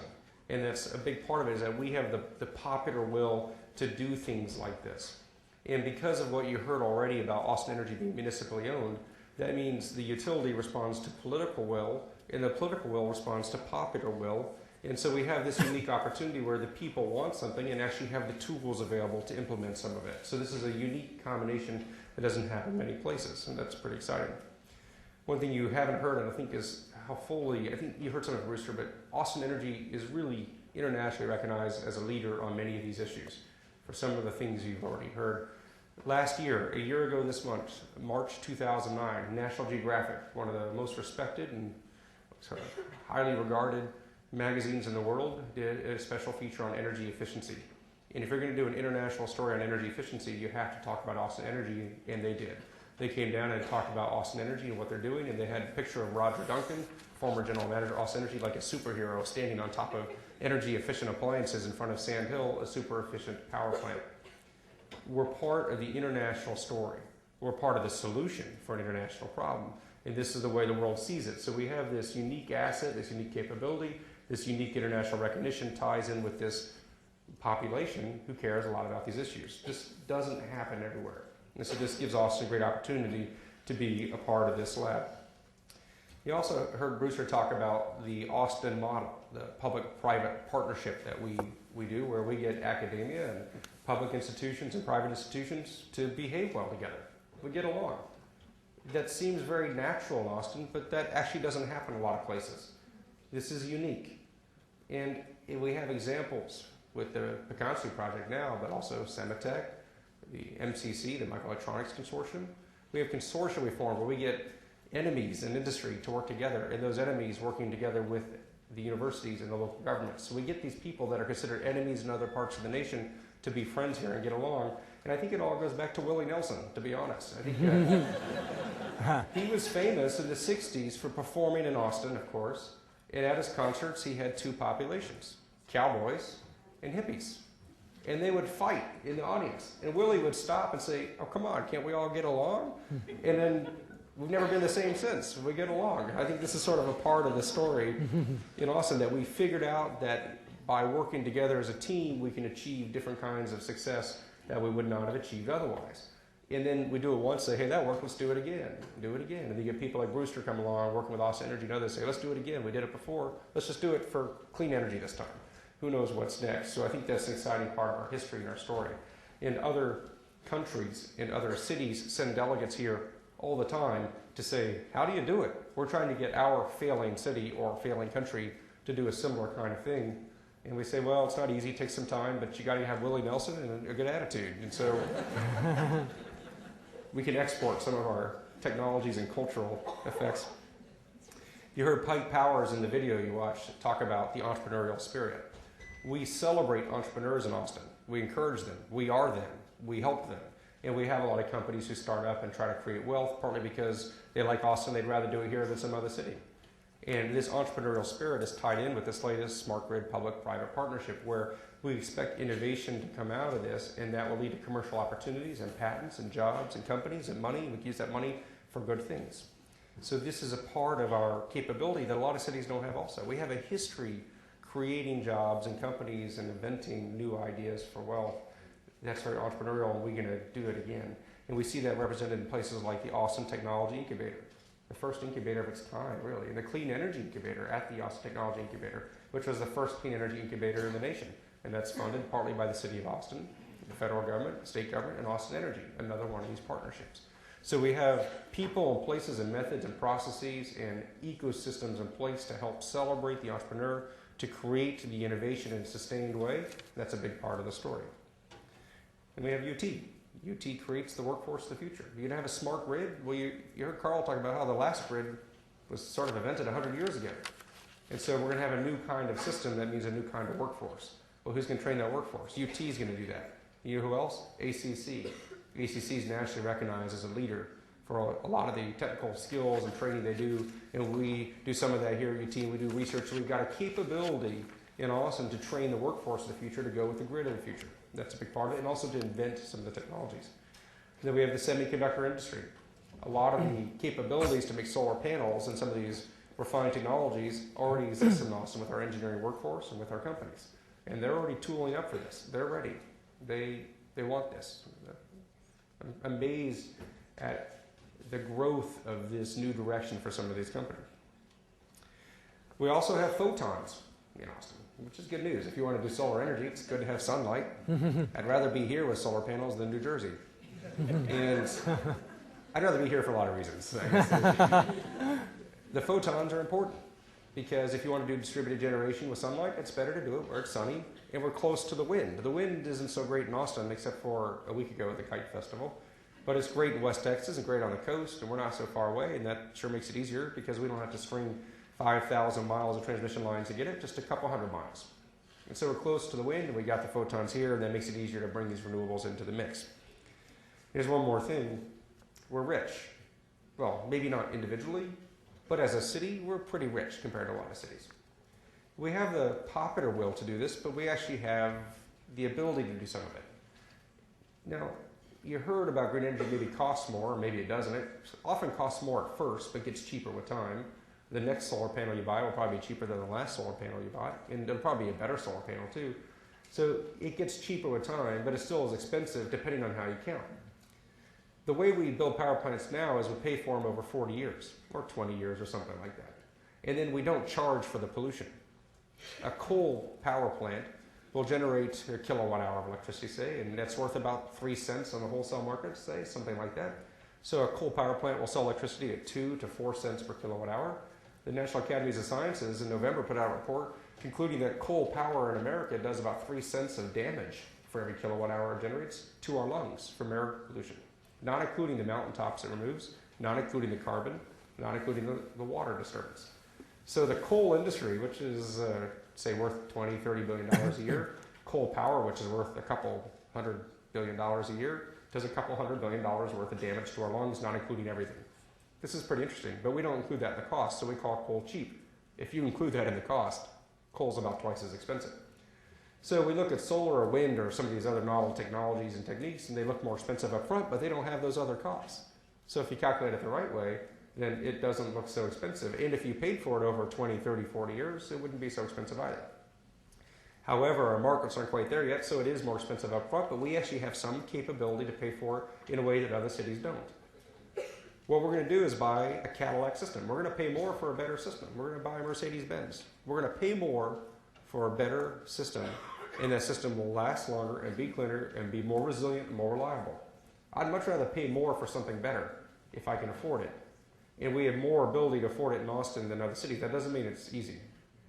J: And that's a big part of it, is that we have the popular will to do things like this. And because of what you heard already about Austin Energy being municipally owned, that means the utility responds to political will, and the political will responds to popular will. And so we have this unique opportunity where the people want something and actually have the tools available to implement some of it. So this is a unique combination that doesn't happen many places, and that's pretty exciting. One thing you haven't heard, and I think, is how fully, I think you heard some of Brewster, but Austin Energy is really internationally recognized as a leader on many of these issues for some of the things you've already heard. Last year, a year ago this month, March 2009, National Geographic, one of the most respected and sort of highly regarded magazines in the world, did a special feature on energy efficiency. And if you're going to do an international story on energy efficiency, you have to talk about Austin Energy, and they did. They came down and talked about Austin Energy and what they're doing, and they had a picture of Roger Duncan, former general manager of Austin Energy, like a superhero standing on top of energy-efficient appliances in front of Sand Hill, a super-efficient power plant. We're part of the international story. We're part of the solution for an international problem, and this is the way the world sees it. So we have this unique asset, this unique capability, this unique international recognition ties in with this population who cares a lot about these issues. This doesn't happen everywhere. And so this gives Austin a great opportunity to be a part of this lab. You also heard Brewster talk about the Austin model, the public-private partnership that we do, where we get academia and public institutions and private institutions to behave well together. We get along. That seems very natural in Austin, but that actually doesn't happen in a lot of places. This is unique. And we have examples with the Pecan project now, but also Sematech, the MCC, the Microelectronics Consortium. We have consortia we form where we get enemies in industry to work together, and those enemies working together with the universities and the local governments. So we get these people that are considered enemies in other parts of the nation to be friends here and get along. And I think it all goes back to Willie Nelson, to be honest. I think he was famous in the 60s for performing in Austin, of course. And at his concerts, he had 2 populations, cowboys and hippies. And they would fight in the audience. And Willie would stop and say, oh, come on, can't we all get along? And then we've never been the same since. We get along. I think this is sort of a part of the story in Austin, that we figured out that by working together as a team, we can achieve different kinds of success that we would not have achieved otherwise. And then we do it once, say, hey, that worked, let's do it again. Do it again. And then you get people like Brewster come along, working with Austin Energy and others, say, let's do it again. We did it before. Let's just do it for clean energy this time. Who knows what's next? So I think that's an exciting part of our history and our story. And other countries and other cities send delegates here all the time to say, how do you do it? We're trying to get our failing city or failing country to do a similar kind of thing. And we say, well, it's not easy, it takes some time, but you got to have Willie Nelson and a good attitude. And so we can export some of our technologies and cultural effects. You heard Pike Powers in the video you watched talk about the entrepreneurial spirit. We celebrate entrepreneurs in Austin. We encourage them. We are them. We help them. And we have a lot of companies who start up and try to create wealth, partly because they like Austin. They'd rather do it here than some other city. And this entrepreneurial spirit is tied in with this latest smart grid public-private partnership, where we expect innovation to come out of this, and that will lead to commercial opportunities and patents and jobs and companies and money. We can use that money for good things. So this is a part of our capability that a lot of cities don't have also. We have a history creating jobs and companies and inventing new ideas for wealth. That's very entrepreneurial, and we're going to do it again. And we see that represented in places like the Austin Technology Incubator, the first incubator of its kind, really, and the Clean Energy Incubator at the Austin Technology Incubator, which was the first clean energy incubator in the nation. And that's funded partly by the city of Austin, the federal government, the state government, and Austin Energy, another one of these partnerships. So we have people and places and methods and processes and ecosystems in place to help celebrate the entrepreneur, to create the innovation in a sustained way. That's a big part of the story. And we have UT. UT creates the workforce of the future. You're going to have a smart grid. Well, you heard Karl talk about how the last grid was sort of invented 100 years ago. And so we're going to have a new kind of system. That means a new kind of workforce. Well, who's going to train that workforce? UT is going to do that. You know who else? ACC. ACC is nationally recognized as a leader for a lot of the technical skills and training they do. And we do some of that here at UT. We do research. So we've got a capability in Austin to train the workforce of the future to go with the grid of the future. That's a big part of it, and also to invent some of the technologies. And then we have the semiconductor industry. A lot of the capabilities to make solar panels and some of these refined technologies already exist in Austin with our engineering workforce and with our companies. And they're already tooling up for this. They're ready. They want this. I'm amazed at the growth of this new direction for some of these companies. We also have photons in Austin, which is good news. If you want to do solar energy, it's good to have sunlight. I'd rather be here with solar panels than New Jersey. And I'd rather be here for a lot of reasons. The photons are important because if you want to do distributed generation with sunlight, it's better to do it where it's sunny and we're close to the wind. The wind isn't so great in Austin except for a week ago at the Kite Festival. But it's great in West Texas and great on the coast, and we're not so far away, and that sure makes it easier because we don't have to string 5,000 miles of transmission lines to get it, just a couple hundred miles. And so we're close to the wind, and we got the photons here, and that makes it easier to bring these renewables into the mix. Here's one more thing. We're rich. Well, maybe not individually, but as a city, we're pretty rich compared to a lot of cities. We have the popular will to do this, but we actually have the ability to do some of it. Now, you heard about green energy maybe costs more, or maybe it doesn't. It often costs more at first, but gets cheaper with time. The next solar panel you buy will probably be cheaper than the last solar panel you bought, and it'll probably be a better solar panel too. So it gets cheaper with time, but it still is expensive depending on how you count. The way we build power plants now is we pay for them over 40 years, or 20 years, or something like that. And then we don't charge for the pollution. A coal power plant will generate a kilowatt hour of electricity, say, and that's worth about 3 cents on the wholesale market, say, something like that. So a coal power plant will sell electricity at 2 to 4 cents per kilowatt hour. The National Academies of Sciences in November put out a report concluding that coal power in America does about 3 cents of damage for every kilowatt hour it generates to our lungs from air pollution, not including the mountaintops it removes, not including the carbon, not including the water disturbance. So the coal industry, which is, say, worth $20, $30 billion a year, coal power, which is worth a couple $100 billion a year, does a couple $100 billion worth of damage to our lungs, not including everything. This is pretty interesting, but we don't include that in the cost, so we call coal cheap. If you include that in the cost, coal's about twice as expensive. So we look at solar or wind or some of these other novel technologies and techniques, and they look more expensive up front, but they don't have those other costs. So if you calculate it the right way, then it doesn't look so expensive. And if you paid for it over 20, 30, 40 years, it wouldn't be so expensive either. However, our markets aren't quite there yet, so it is more expensive up front, but we actually have some capability to pay for it in a way that other cities don't. What we're going to do is buy a Cadillac system. We're going to pay more for a better system. We're going to buy a Mercedes-Benz. We're going to pay more for a better system, and that system will last longer and be cleaner and be more resilient and more reliable. I'd much rather pay more for something better if I can afford it. And we have more ability to afford it in Austin than other cities. That doesn't mean it's easy.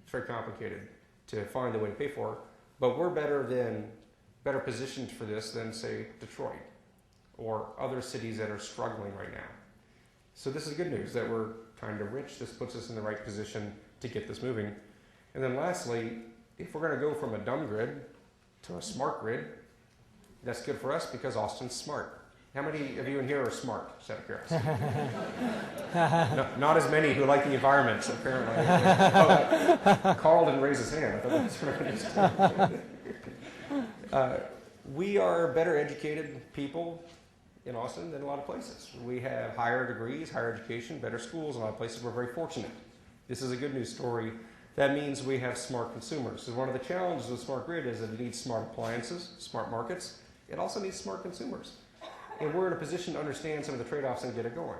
J: It's very complicated to find a way to pay for it. But we're better positioned for this than, say, Detroit or other cities that are struggling right now. So this is good news that we're time to rich. This puts us in the right position to get this moving. And then lastly, if we're going to go from a dumb grid to a smart grid, that's good for us because Austin's smart. How many of you in here are smart, just out of curiosity? No, not as many who like the environment, apparently. Karl didn't raise his hand. I thought that was interesting. We are better educated people in Austin than a lot of places. We have higher degrees, higher education, better schools. In a lot of places, we're very fortunate. This is a good news story. That means we have smart consumers. So one of the challenges of the smart grid is that it needs smart appliances, smart markets. It also needs smart consumers. And we're in a position to understand some of the trade-offs and get it going.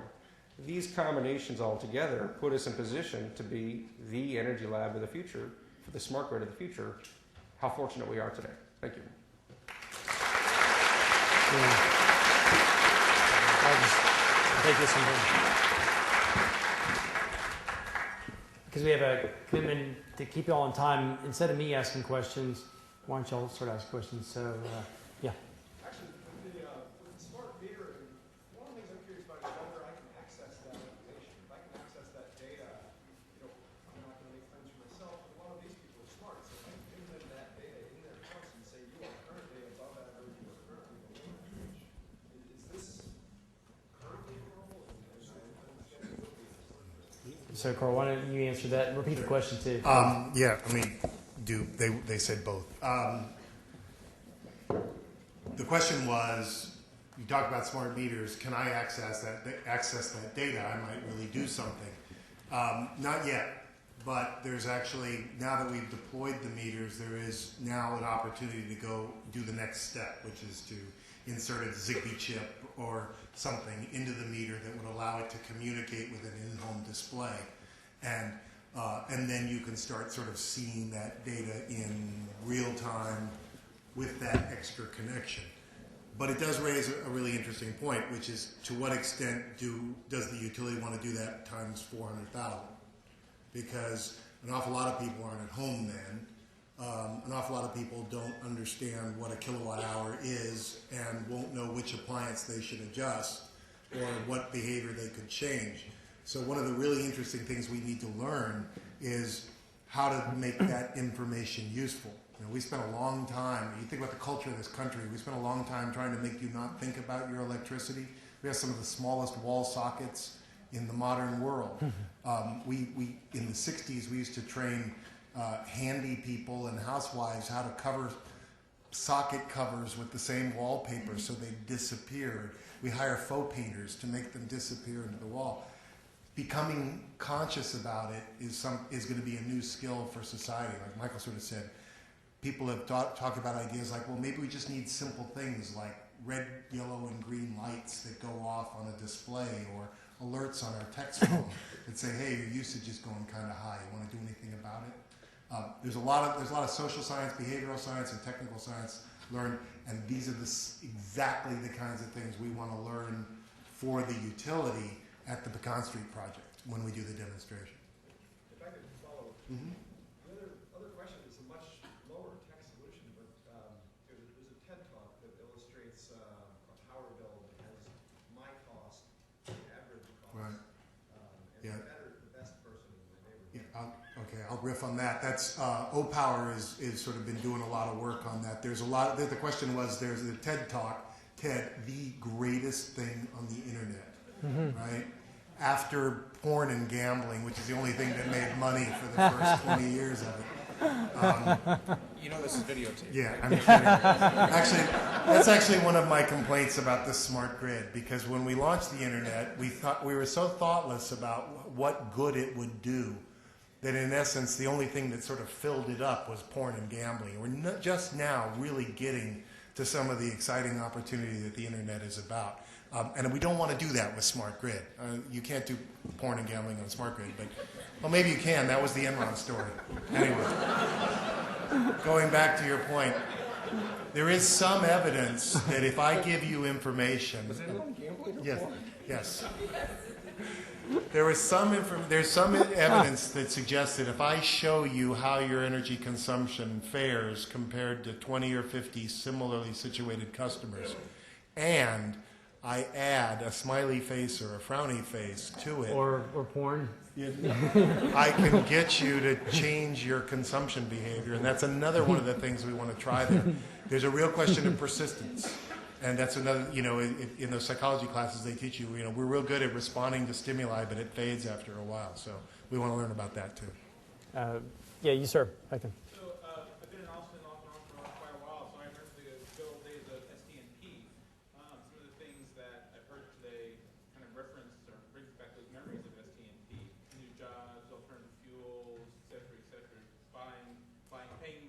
J: These combinations all together put us in position to be the energy lab of the future, for the smart grid of the future. How fortunate we are today. Thank you.
A: I'll just take this one. Because we have a commitment to keep you all on time. Instead of me asking questions, why don't y'all start asking questions? So, yeah.
K: Actually, with the smart meter, one of the things I'm curious about is whether I can access that information. If I can access that data, I'm not going to make friends for myself, but a lot of these people are smart. So if I can give them that data in their house and say, you are currently above average, you are currently below average, is this currently normal?
A: So, Karl, why don't you answer that and repeat the question, too?
C: Yeah, I mean, they said both. The question was, you talk about smart meters. Can I access that data? I might really do something. Not yet, but there's actually, now that we've deployed the meters, there is now an opportunity to go do the next step, which is to insert a Zigbee chip or something into the meter that would allow it to communicate with an in-home display, and then you can start sort of seeing that data in real time with that extra connection. But it does raise a really interesting point, which is to what extent does the utility want to do that times 400,000? Because an awful lot of people aren't at home then. An awful lot of people don't understand what a kilowatt hour is and won't know which appliance they should adjust or what behavior they could change. So one of the really interesting things we need to learn is how to make that information useful. We spent a long time, you think about the culture of this country, we spent a long time trying to make you not think about your electricity. We have some of the smallest wall sockets in the modern world. We in the 60s, we used to train handy people and housewives how to cover socket covers with the same wallpaper so they disappeared. We hire faux painters to make them disappear into the wall. Becoming conscious about it is going to be a new skill for society. Like Michael sort of said, people have talked about ideas like, well, maybe we just need simple things like red, yellow, and green lights that go off on a display, or alerts on our text phone that say, hey, your usage is going kind of high. You want to do anything about it? There's a lot of social science, behavioral science, and technical science learned, and these are exactly the kinds of things we want to learn for the utility at the Pecan Street project when we do the demonstration.
K: If I could follow, the other question is a much lower tech solution, but there's a TED talk that illustrates a power bill that has my cost, the average cost,
C: Right.
K: and the best person in my neighborhood.
C: Yeah, okay, I'll riff on that. That's O-Power is sort of been doing a lot of work on that. There's a lot. The question was, there's the TED talk. TED, the greatest thing on the internet, right? After porn and gambling, which is the only thing that made money for the first 20 years of it.
J: This is videotape.
C: Yeah, I'm kidding. Actually, that's actually one of my complaints about the smart grid, because when we launched the internet, we were so thoughtless about what good it would do that in essence the only thing that sort of filled it up was porn and gambling. We're just now really getting to some of the exciting opportunity that the internet is about. And we don't want to do that with smart grid. You can't do porn and gambling on smart grid, but well, maybe you can. That was the Enron story. Anyway, going back to your point, there is some evidence that if I give you information,
J: Was Enron gambling?
C: yes. There's some evidence that suggests that if I show you how your energy consumption fares compared to 20 or 50 similarly situated customers, and I add a smiley face or a frowny face to it,
A: Or porn.
C: I can get you to change your consumption behavior. And that's another one of the things we want to try there. There's a real question of persistence. And that's another, in those psychology classes they teach you, we're real good at responding to stimuli, but it fades after a while. So we want to learn about that too.
A: Yeah, you, sir. I can.
K: So I've been in Austin off and on for quite a while, so I remember the good old days of STNP. Some of the things that I've heard today kind of reference or brings back those memories of STNP. New jobs, alternative fuels, et cetera, paying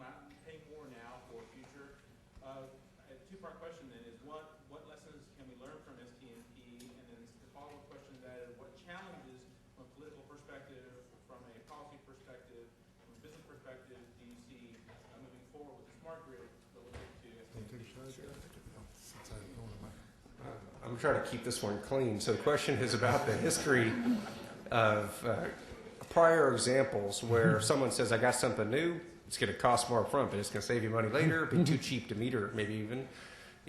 K: more now for future. A two-part question then is what lessons can we learn from STNP? And then the follow-up question to that is what challenges from a political perspective, from a policy perspective, from a business perspective, do you see moving forward with the smart grid relative to STNP?
J: I'm trying to keep this one clean. So the question is about the history of prior examples where someone says, I got something new, it's going to cost more up front, but it's going to save you money later, be too cheap to meter, maybe even.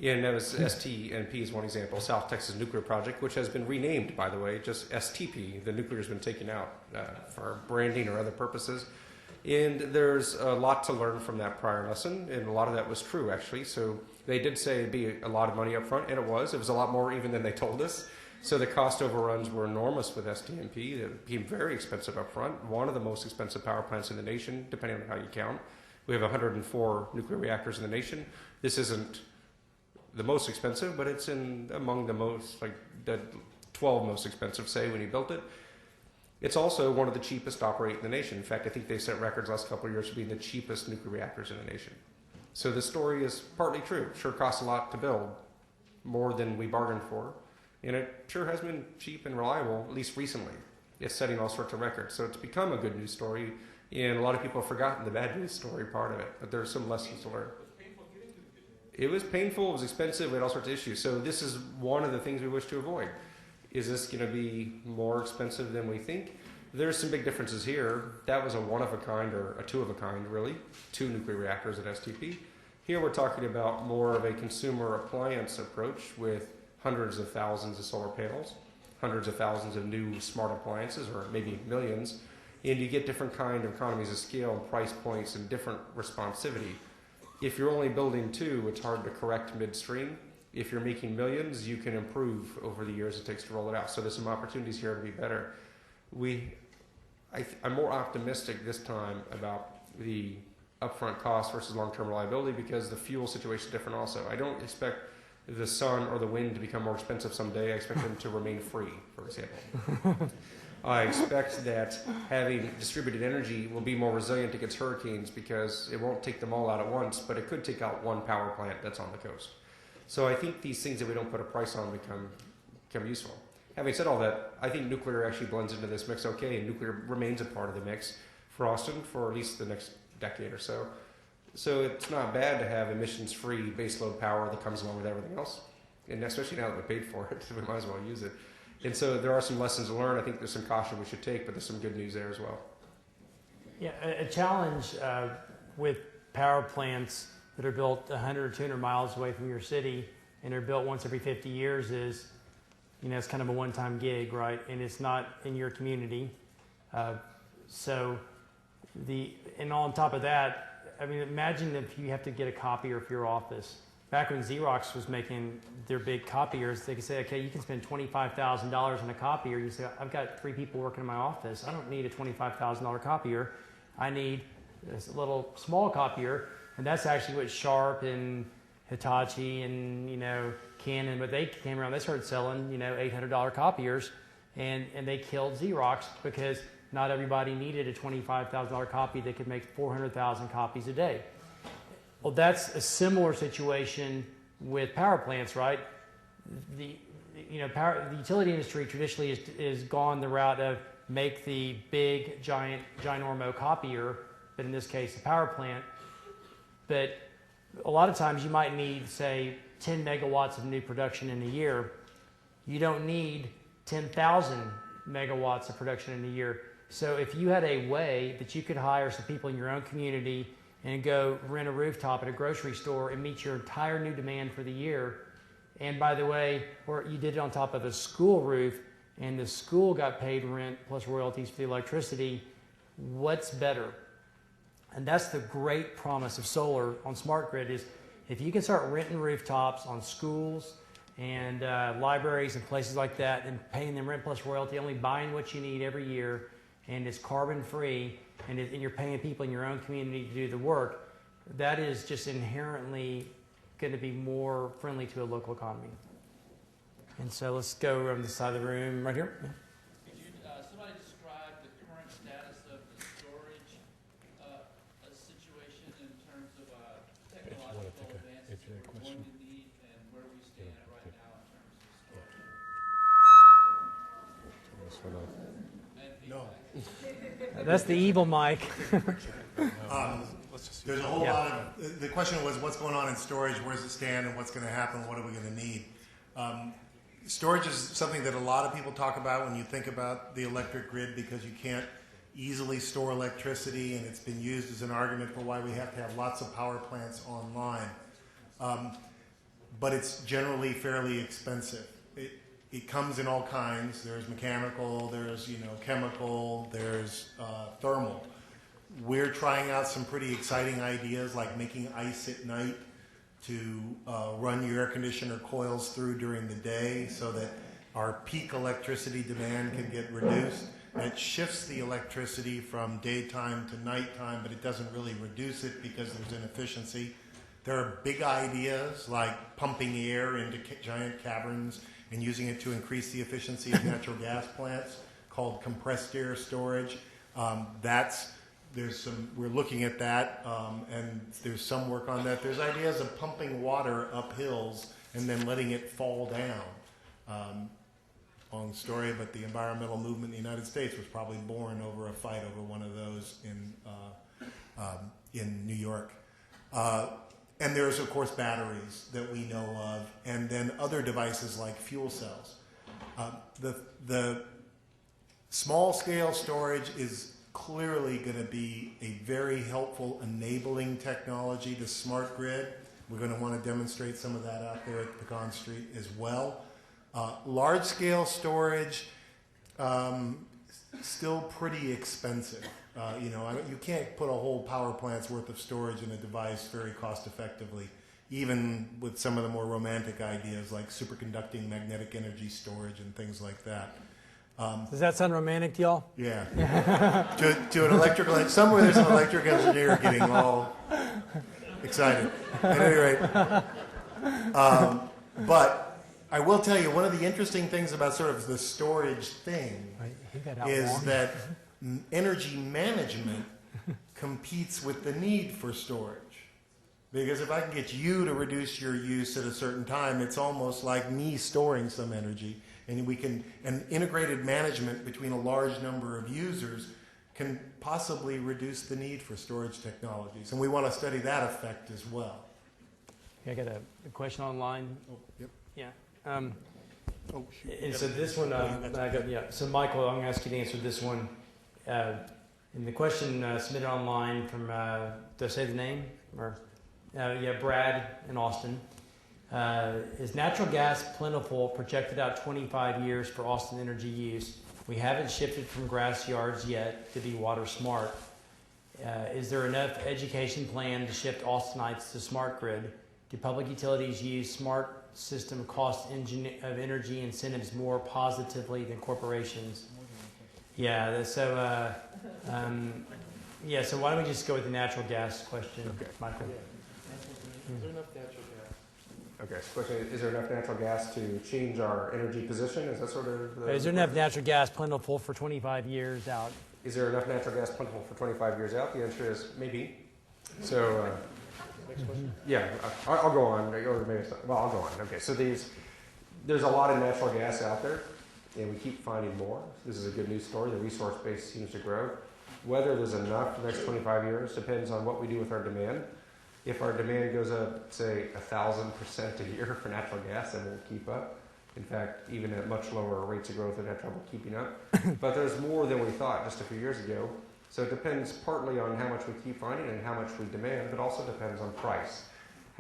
J: And that was STNP is one example, South Texas Nuclear Project, which has been renamed, by the way, just STP. The nuclear has been taken out for branding or other purposes. And there's a lot to learn from that prior lesson, and a lot of that was true, actually. So they did say it'd be a lot of money up front, and it was. It was a lot more even than they told us. So the cost overruns were enormous with STNP. It became very expensive up front, one of the most expensive power plants in the nation, depending on how you count. We have 104 nuclear reactors in the nation. This isn't the most expensive, but it's among the most, like the 12 most expensive, say, when you built it. It's also one of the cheapest to operate in the nation. In fact, I think they set records last couple of years for being the cheapest nuclear reactors in the nation. So the story is partly true. It sure costs a lot to build, more than we bargained for. And it sure has been cheap and reliable, at least recently. It's setting all sorts of records. So it's become a good news story, and a lot of people have forgotten the bad news story part of it. But there's some lessons to learn. It was painful, it was expensive, we had all sorts of issues. So this is one of the things we wish to avoid. Is this going to be more expensive than we think? There's some big differences here. That was a one-of-a-kind, or a two-of-a-kind, really. 2 nuclear reactors at STP. Here we're talking about more of a consumer appliance approach with hundreds of thousands of solar panels, hundreds of thousands of new smart appliances, or maybe millions. And you get different kind of economies of scale and price points and different responsivity. If you're only building 2, it's hard to correct midstream. If you're making millions, you can improve over the years it takes to roll it out. So there's some opportunities here to be better. I'm more optimistic this time about the upfront cost versus long-term reliability because the fuel situation is different also. I don't expect the sun or the wind to become more expensive someday. I expect them to remain free, for example. I expect that having distributed energy will be more resilient against hurricanes because it won't take them all out at once, but it could take out one power plant that's on the coast. So I think these things that we don't put a price on become useful. Having said all that, I think nuclear actually blends into this mix okay, and nuclear remains a part of the mix for Austin for at least the next decade or so. So it's not bad to have emissions-free baseload power that comes along with everything else, and especially now that we paid for it, we might as well use it. And so there are some lessons to learn. I think there's some caution we should take, but there's some good news there as well.
A: Yeah, a challenge with power plants that are built 100 or 200 miles away from your city and are built once every 50 years is, it's kind of a one-time gig, right? And it's not in your community. And on top of that, I mean, imagine if you have to get a copier for your office. Back when Xerox was making their big copiers, they could say, okay, you can spend $25,000 on a copier. You say, I've got 3 people working in my office. I don't need a $25,000 copier. I need this little small copier. And that's actually what Sharp and Hitachi and, Canon, but they came around, they started selling, $800 copiers, and they killed Xerox because not everybody needed a $25,000 copy that could make 400,000 copies a day. Well, that's a similar situation with power plants, right? The utility industry traditionally is gone the route of make the big, ginormo copier, but in this case, a power plant. But a lot of times you might need, say, 10 megawatts of new production in a year. You don't need 10,000 megawatts of production in a year. So if you had a way that you could hire some people in your own community and go rent a rooftop at a grocery store and meet your entire new demand for the year, And by the way, or you did it on top of a school roof, and the school got paid rent plus royalties for the electricity, what's better? And that's the great promise of solar on smart grid is if you can start renting rooftops on schools and libraries and places like that and paying them rent plus royalty, only buying what you need every year, and it's carbon free, and you're paying people in your own community to do the work, that is just inherently going to be more friendly to a local economy. And so let's go on the side of the room right here. Yeah.
L: Could you, somebody describe the current status of the storage situation in terms of technological advances that we're going to need and where we stand right now in terms of storage?
C: No.
A: That's the evil mic.
C: There's a whole lot of, the question was what's going on in storage, where does it stand, and what's going to happen, what are we going to need? Storage is something that a lot of people talk about when you think about the electric grid because you can't easily store electricity, and it's been used as an argument for why we have to have lots of power plants online. But it's generally fairly expensive. It comes in all kinds. There's mechanical, there's chemical, there's thermal. We're trying out some pretty exciting ideas like making ice at night to run your air conditioner coils through during the day so that our peak electricity demand can get reduced. It shifts the electricity from daytime to nighttime, but it doesn't really reduce it because there's inefficiency. There are big ideas like pumping air into giant caverns and using it to increase the efficiency of natural gas plants called compressed air storage. We're looking at that, and there's some work on that. There's ideas of pumping water up hills and then letting it fall down. Long story, but the environmental movement in the United States was probably born over a fight over one of those in New York. And there's, of course, batteries that we know of, and then other devices like fuel cells. The small-scale storage is clearly going to be a very helpful enabling technology to smart grid. We're going to want to demonstrate some of that out there at Pecan Street as well. Large-scale storage, still pretty expensive. You can't put a whole power plant's worth of storage in a device very cost-effectively, even with some of the more romantic ideas like superconducting magnetic energy storage and things like that.
A: Does that sound romantic to y'all?
C: Yeah. to an electrical, somewhere there's an electric engineer getting all excited. At any rate, but I will tell you, one of the interesting things about sort of the storage thing is that energy management competes with the need for storage. Because if I can get you to reduce your use at a certain time, it's almost like me storing some energy. And integrated management between a large number of users can possibly reduce the need for storage technologies. And we want to study that effect as well.
A: I got a question online.
C: Oh, yep.
A: Yeah.
C: Shoot.
A: So this one, So Michael, I'm going to ask you to answer this one. And the question submitted online from, do I say the name? Or Brad in Austin. Is natural gas plentiful, projected out 25 years for Austin energy use? We haven't shifted from grass yards yet to be water smart. Is there enough education plan to shift Austinites to smart grid? Do public utilities use smart system cost of energy incentives more positively than corporations? So why don't we just go with the natural gas question, Michael?
B: Is there enough natural gas?
J: Okay, so question is there enough natural gas to change our energy position? Is that sort of
A: Is there enough natural gas plentiful for 25 years out?
J: Is there enough natural gas plentiful for 25 years out? The answer is maybe. So,
B: Next question?
J: Yeah, I'll go on. Or maybe it's not. Well, I'll go on. Okay, so there's a lot of natural gas out there, and we keep finding more. This is a good news story. The resource base seems to grow. Whether there's enough for the next 25 years depends on what we do with our demand. If our demand goes up, say, 1,000% a year for natural gas, then we'll keep up. In fact, even at much lower rates of growth, we've had trouble keeping up. But there's more than we thought just a few years ago. So it depends partly on how much we keep finding and how much we demand, but also depends on price.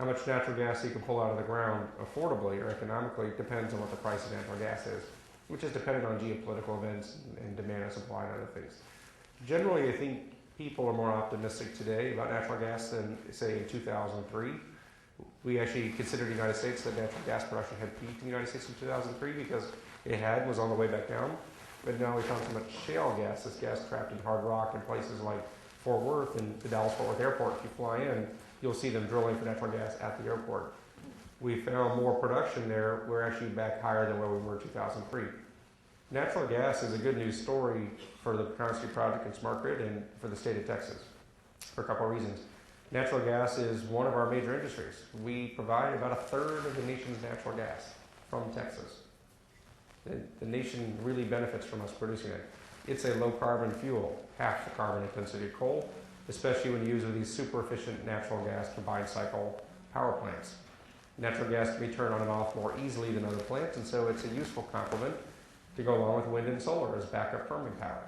J: How much natural gas you can pull out of the ground affordably or economically depends on what the price of natural gas is, which is dependent on geopolitical events and demand and supply and other things. Generally, I think people are more optimistic today about natural gas than, say, in 2003. We actually considered the United States that natural gas production had peaked in the United States in 2003 because it was on the way back down. But now we found so much shale gas, this gas trapped in hard rock in places like Fort Worth and the Dallas-Fort Worth Airport. If you fly in, you'll see them drilling for natural gas at the airport. We found more production there. We're actually back higher than where we were in 2003. Natural gas is a good news story for the Pecan Street Project and Smart Grid and for the state of Texas for a couple of reasons. Natural gas is one of our major industries. We provide about a third of the nation's natural gas from Texas. The nation really benefits from us producing it. It's a low carbon fuel, half the carbon intensity of coal, especially when used with these super efficient natural gas combined cycle power plants. Natural gas can be turned on and off more easily than other plants, and so it's a useful complement to go along with wind and solar as backup firming power.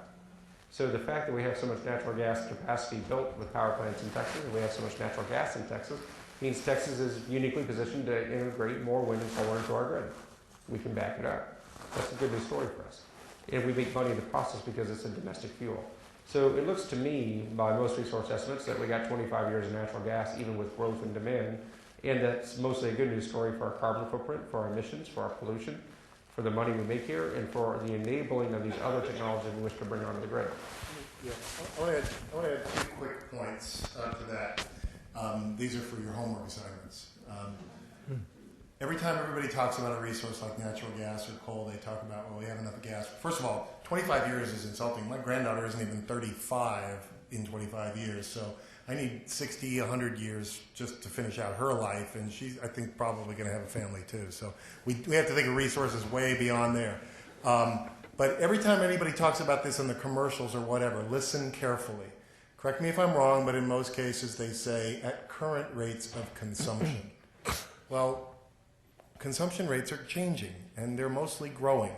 J: So the fact that we have so much natural gas capacity built with power plants in Texas, and we have so much natural gas in Texas, means Texas is uniquely positioned to integrate more wind and solar into our grid. We can back it up. That's a good news story for us. And we make money in the process because it's a domestic fuel. So it looks to me, by most resource estimates, that we got 25 years of natural gas, even with growth in demand, and that's mostly a good news story for our carbon footprint, for our emissions, for our pollution, for the money we make here, and for the enabling of these other technologies we wish to bring onto the grid.
C: Yeah, I want to add 2 quick points to that. These are for your homework assignments. Every time everybody talks about a resource like natural gas or coal, they talk about, well, we have enough gas. First of all, 25 years is insulting. My granddaughter isn't even 35 in 25 years, so I need 60, 100 years just to finish out her life, and she's, I think, probably going to have a family too. So we have to think of resources way beyond there. But every time anybody talks about this in the commercials or whatever, listen carefully. Correct me if I'm wrong, but in most cases they say at current rates of consumption. Well, consumption rates are changing, and they're mostly growing.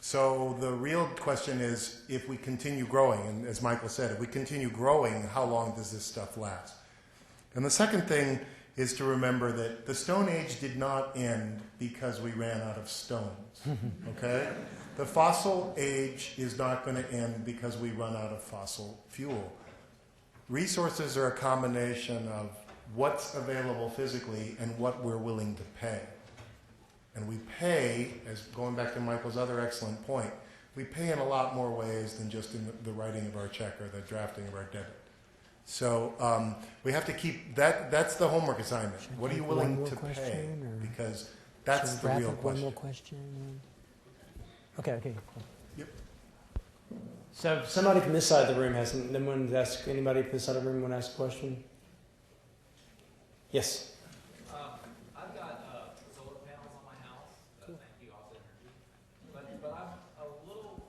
C: So the real question is, if we continue growing, and as Michael said, if we continue growing, how long does this stuff last? And the second thing is to remember that the Stone Age did not end because we ran out of stones, okay? The fossil age is not going to end because we run out of fossil fuel. Resources are a combination of what's available physically and what we're willing to pay. And we pay, as going back to Michael's other excellent point, we pay in a lot more ways than just in the writing of our check or the drafting of our debit. So we have to keep that. That's the homework assignment. What are you willing to pay? Because that's the real question.
A: One more question. Okay, cool.
C: Yep.
A: So somebody from this side of the room has anybody from this side of the room want to ask a question? Yes.
L: I've got solar panels on my house. Thank you, Austin Energy. But I'm a little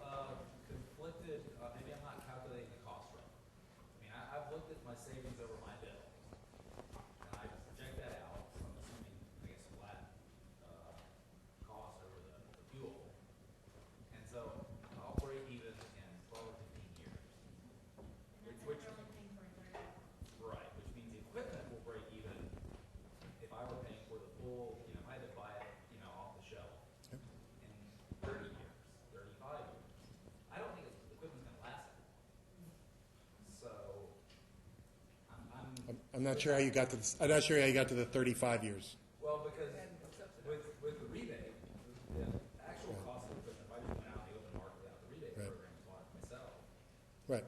L: conflicted. Maybe I'm not calculating the cost right. I mean, I've looked at my savings over my bill, and I project that out. So I'm assuming, I guess, flat cost over the fuel. And so I'll break even in 12 or 15 years. Which right, which means the equipment will break even if I were paying for the full, if I had to buy it, off the shelf in 30 years, 35 years. I don't think the equipment's going to last that long. So
C: I'm not sure how you got to this. I'm not sure how you got to the 35 years.
L: Well, because with the rebate, the actual cost of the equipment, if I just went out in the open market without the rebate program and bought it myself.
C: Right.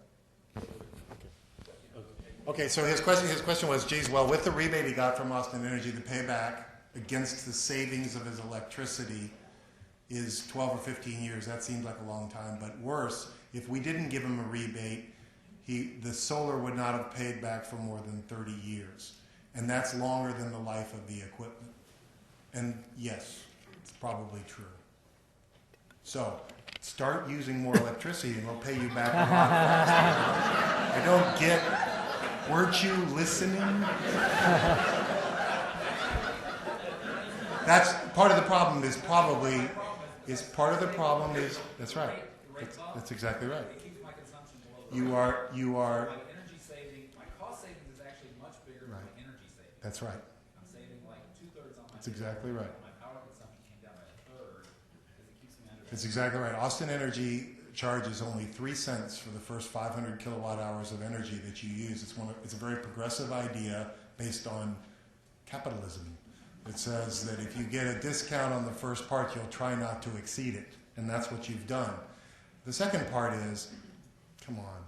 C: Okay, so his question was, geez, well, with the rebate he got from Austin Energy, the payback against the savings of his electricity is 12 or 15 years. That seems like a long time, but worse, if we didn't give him a rebate, the solar would not have paid back for more than 30 years. And that's longer than the life of the equipment. And yes, it's probably true. So start using more electricity and we'll pay you back a lot faster. I don't get... Weren't you listening? That's part of the problem. That's right. That's exactly right.
L: It keeps my consumption below.
C: You are.
L: My energy saving, my cost savings is actually much bigger than my energy savings.
C: That's right. That's exactly right.
L: My power consumption came down by a third because it keeps me under.
C: That's exactly right. Austin Energy charges only 3 cents for the first 500 kilowatt hours of energy that you use. It's a very progressive idea based on capitalism. It says that if you get a discount on the first part, you'll try not to exceed it. And that's what you've done. The second part is, come on,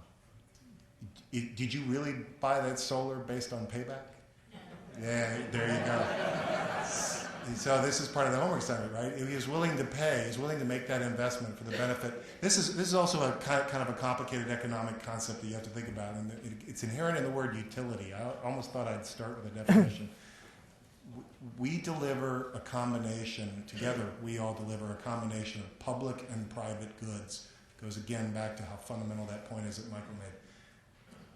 C: did you really buy that solar based on payback? Yeah, there you go. So this is part of the homework assignment, right? He was willing to pay, he's willing to make that investment for the benefit. This is also a kind of a complicated economic concept that you have to think about, and it's inherent in the word utility. I almost thought I'd start with a definition. We deliver a combination, together we all deliver a combination of public and private goods. Goes again back to how fundamental that point is that Michael made.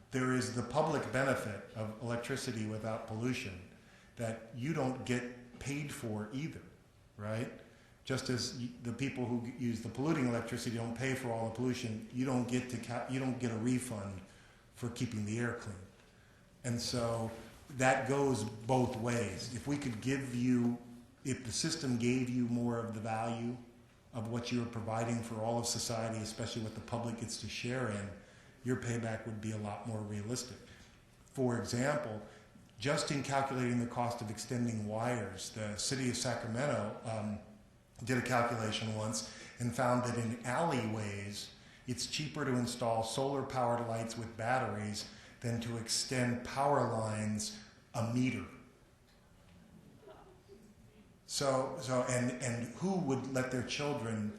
C: There is the public benefit of electricity without pollution that you don't get paid for either, right? Just as the people who use the polluting electricity don't pay for all the pollution, you don't get a refund for keeping the air clean. And so that goes both ways. If we could give you, if the system gave you more of the value of what you're providing for all of society, especially what the public gets to share in, your payback would be a lot more realistic. For example, just in calculating the cost of extending wires, the city of Sacramento did a calculation once and found that in alleyways, it's cheaper to install solar-powered lights with batteries than to extend power lines a meter. And who would let their children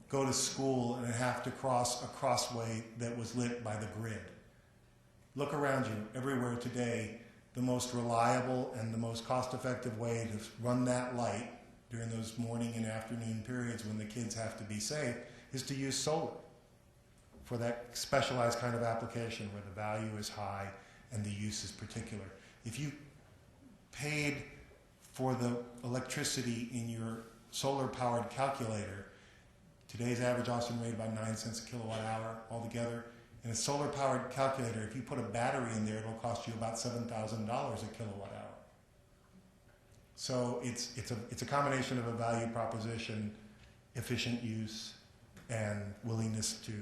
C: go to school and have to cross a crossway that was lit by the grid? Look around you. Everywhere today, the most reliable and the most cost-effective way to run that light during those morning and afternoon periods when the kids have to be safe is to use solar for that specialized kind of application where the value is high and the use is particular. If you paid for the electricity in your solar-powered calculator, today's average Austin rate about 9 cents a kilowatt hour altogether. In a solar-powered calculator, if you put a battery in there, it'll cost you about $7,000 a kilowatt hour. So it's a combination of a value proposition, efficient use, and willingness to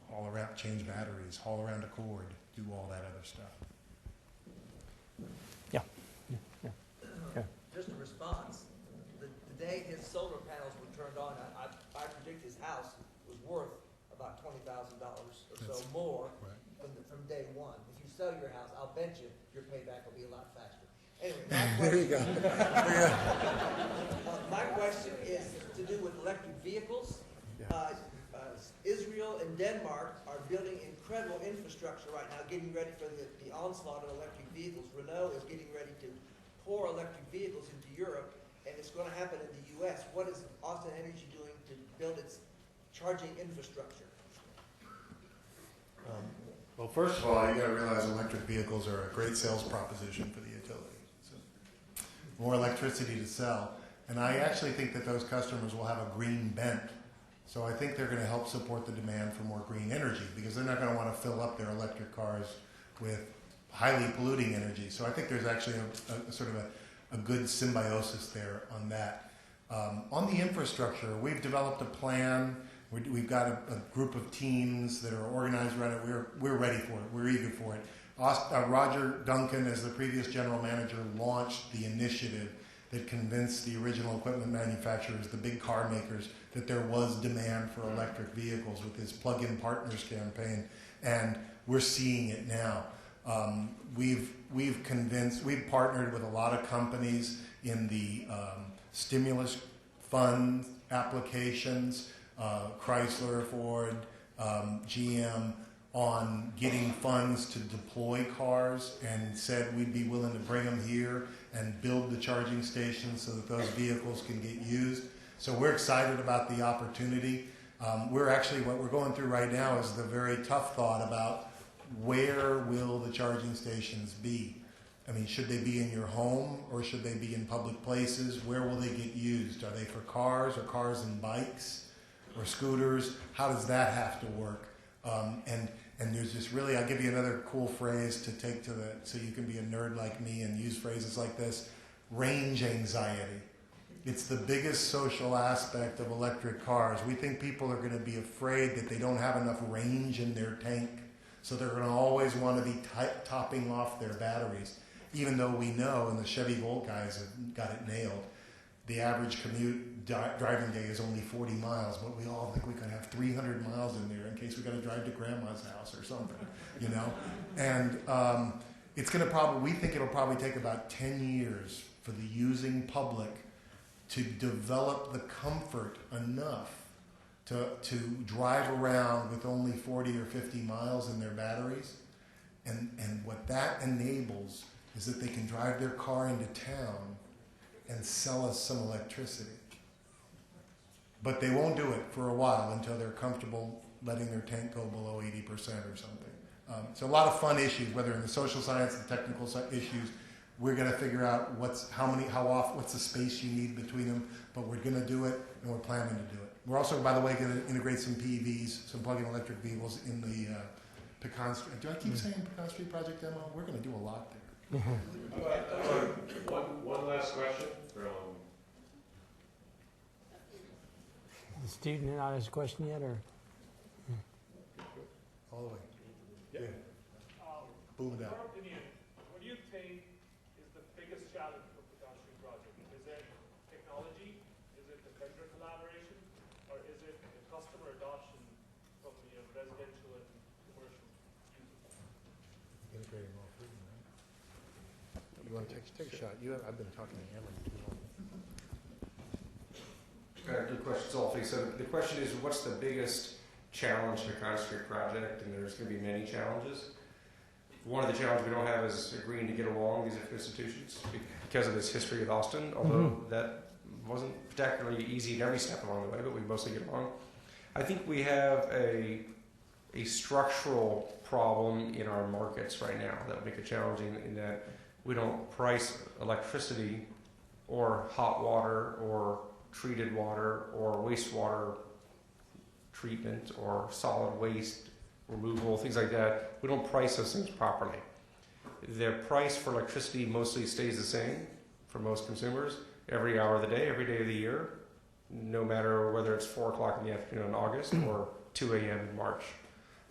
C: haul around, change batteries, haul around a cord, do all that other stuff.
A: Yeah.
M: Just a response. The day his solar panels were turned on, I predict his house was worth about $20,000 or so more from day one. If you sell your house, I'll bet you your payback will be a lot faster. Anyway,
C: There you go.
M: my question is to do with electric vehicles. Israel and Denmark are building incredible infrastructure right now, getting ready for the onslaught of electric vehicles. Renault is getting ready to pour electric vehicles into Europe, and it's going to happen in the U.S. What is Austin Energy doing to build its charging infrastructure?
C: Well, first of all, you got to realize electric vehicles are a great sales proposition for the utility. So, more electricity to sell. And I actually think that those customers will have a green bent. So I think they're going to help support the demand for more green energy because they're not going to want to fill up their electric cars with highly polluting energy. So I think there's actually a sort of a good symbiosis there on that. On the infrastructure, we've developed a plan. We've got a group of teams that are organized around it. We're ready for it. We're eager for it. Roger Duncan, as the previous general manager, launched the initiative that convinced the original equipment manufacturers, the big car makers, that there was demand for electric vehicles with his Plug-in Partners campaign, and we're seeing it now. We've partnered with a lot of companies in the stimulus fund applications, Chrysler, Ford, GM, on getting funds to deploy cars, and said we'd be willing to bring them here and build the charging stations so that those vehicles can get used. So we're excited about the opportunity. What we're going through right now is the very tough thought about where will the charging stations be? I mean, should they be in your home or should they be in public places? Where will they get used? Are they for cars or cars and bikes or scooters? How does that have to work? And there's this really, I'll give you another cool phrase to take so you can be a nerd like me and use phrases like this. range anxiety. It's the biggest social aspect of electric cars. We think people are going to be afraid that they don't have enough range in their tank, so they're going to always want to be topping off their batteries, even though we know, and the Chevy Volt guys have got it nailed, the average commute driving day is only 40 miles, but we all think we could have 300 miles in there in case we got to drive to grandma's house or something, you know? And it's going to we think it'll probably take about 10 years for the using public to develop the comfort enough to drive around with only 40 or 50 miles in their batteries. And what that enables is that they can drive their car into town and sell us some electricity. But they won't do it for a while until they're comfortable letting their tank go below 80% or something. So a lot of fun issues, whether in the social science and technical issues. We're going to figure out what's the space you need between them, but we're going to do it, and we're planning to do it. We're also, by the way, going to integrate some PEVs, some plug-in electric vehicles in the Pecan Street. Do I keep saying Pecan Street project demo? We're going to do a lot there.
N: One last question from
A: the student not asked a question yet, or
C: all the way.
N: Yeah.
C: Boom it
K: In
C: out.
K: your opinion, what do you think is the biggest challenge for the Pecan Street project? Is it technology? Is it the vendor collaboration? Or is it the customer adoption from the residential and commercial users?
C: Integrating all three, right? You want to take a shot? I've been talking to Cameron too long.
J: Good question, Sophie. So the question is, what's the biggest challenge to the Pecan Street project? And there's going to be many challenges. One of the challenges we don't have is agreeing to get along these institutions because of this history with Austin, although that wasn't particularly easy in every step along the way, but we mostly get along. I think we have a structural problem in our markets right now that would make it challenging in that we don't price electricity or hot water or treated water or wastewater treatment or solid waste removal, things like that. We don't price those things properly. The price for electricity mostly stays the same for most consumers every hour of the day, every day of the year, no matter whether it's 4 o'clock in the afternoon in August or 2 a.m. in March.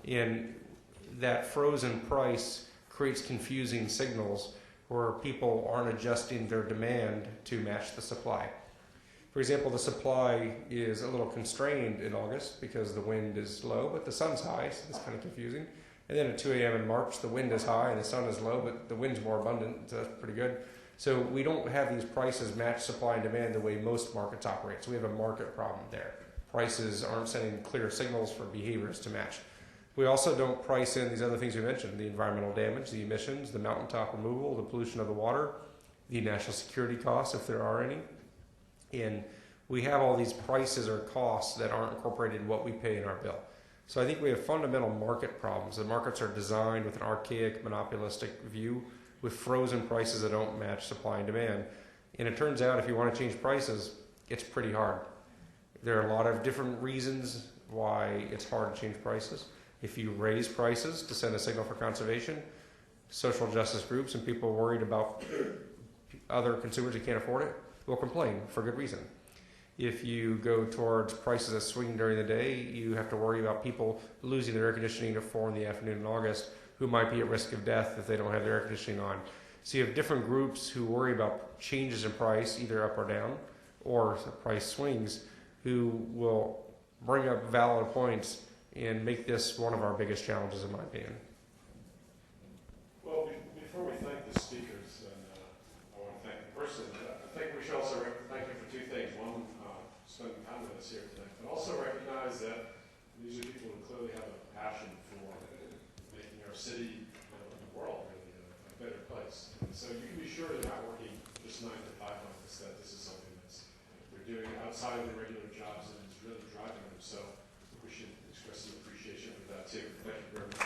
J: And that frozen price creates confusing signals where people aren't adjusting their demand to match the supply. For example, the supply is a little constrained in August because the wind is low, but the sun's high, so it's kind of confusing. And then at 2 a.m. in March, the wind is high and the sun is low, but the wind's more abundant, so that's pretty good. So we don't have these prices match supply and demand the way most markets operate. So we have a market problem there. Prices aren't sending clear signals for behaviors to match. We also don't price in these other things we mentioned, the environmental damage, the emissions, the mountaintop removal, the pollution of the water, the national security costs, if there are any. And we have all these prices or costs that aren't incorporated in what we pay in our bill. So I think we have fundamental market problems. The markets are designed with an archaic, monopolistic view with frozen prices that don't match supply and demand. And it turns out if you want to change prices, it's pretty hard. There are a lot of different reasons why it's hard to change prices. If you raise prices to send a signal for conservation, social justice groups and people worried about other consumers who can't afford it will complain for good reason. If you go towards prices that swing during the day, you have to worry about people losing their air conditioning at 4 in the afternoon in August who might be at risk of death if they don't have their air conditioning on. So you have different groups who worry about changes in price, either up or down, or price swings, who will bring up valid points and make this one of our biggest challenges, in my opinion.
N: Well, before we thank the speakers, and I want to thank the person, I think we should also thank you for two things. One, spending time with us here today, but also recognize that these are people who clearly have a passion for making our city and the world really a better place. And so you can be sure they're not working just 9 to 5 on this, that this is something that's they're doing outside of their regular jobs and it's really driving them. So we should express some appreciation for that too. Thank you very much.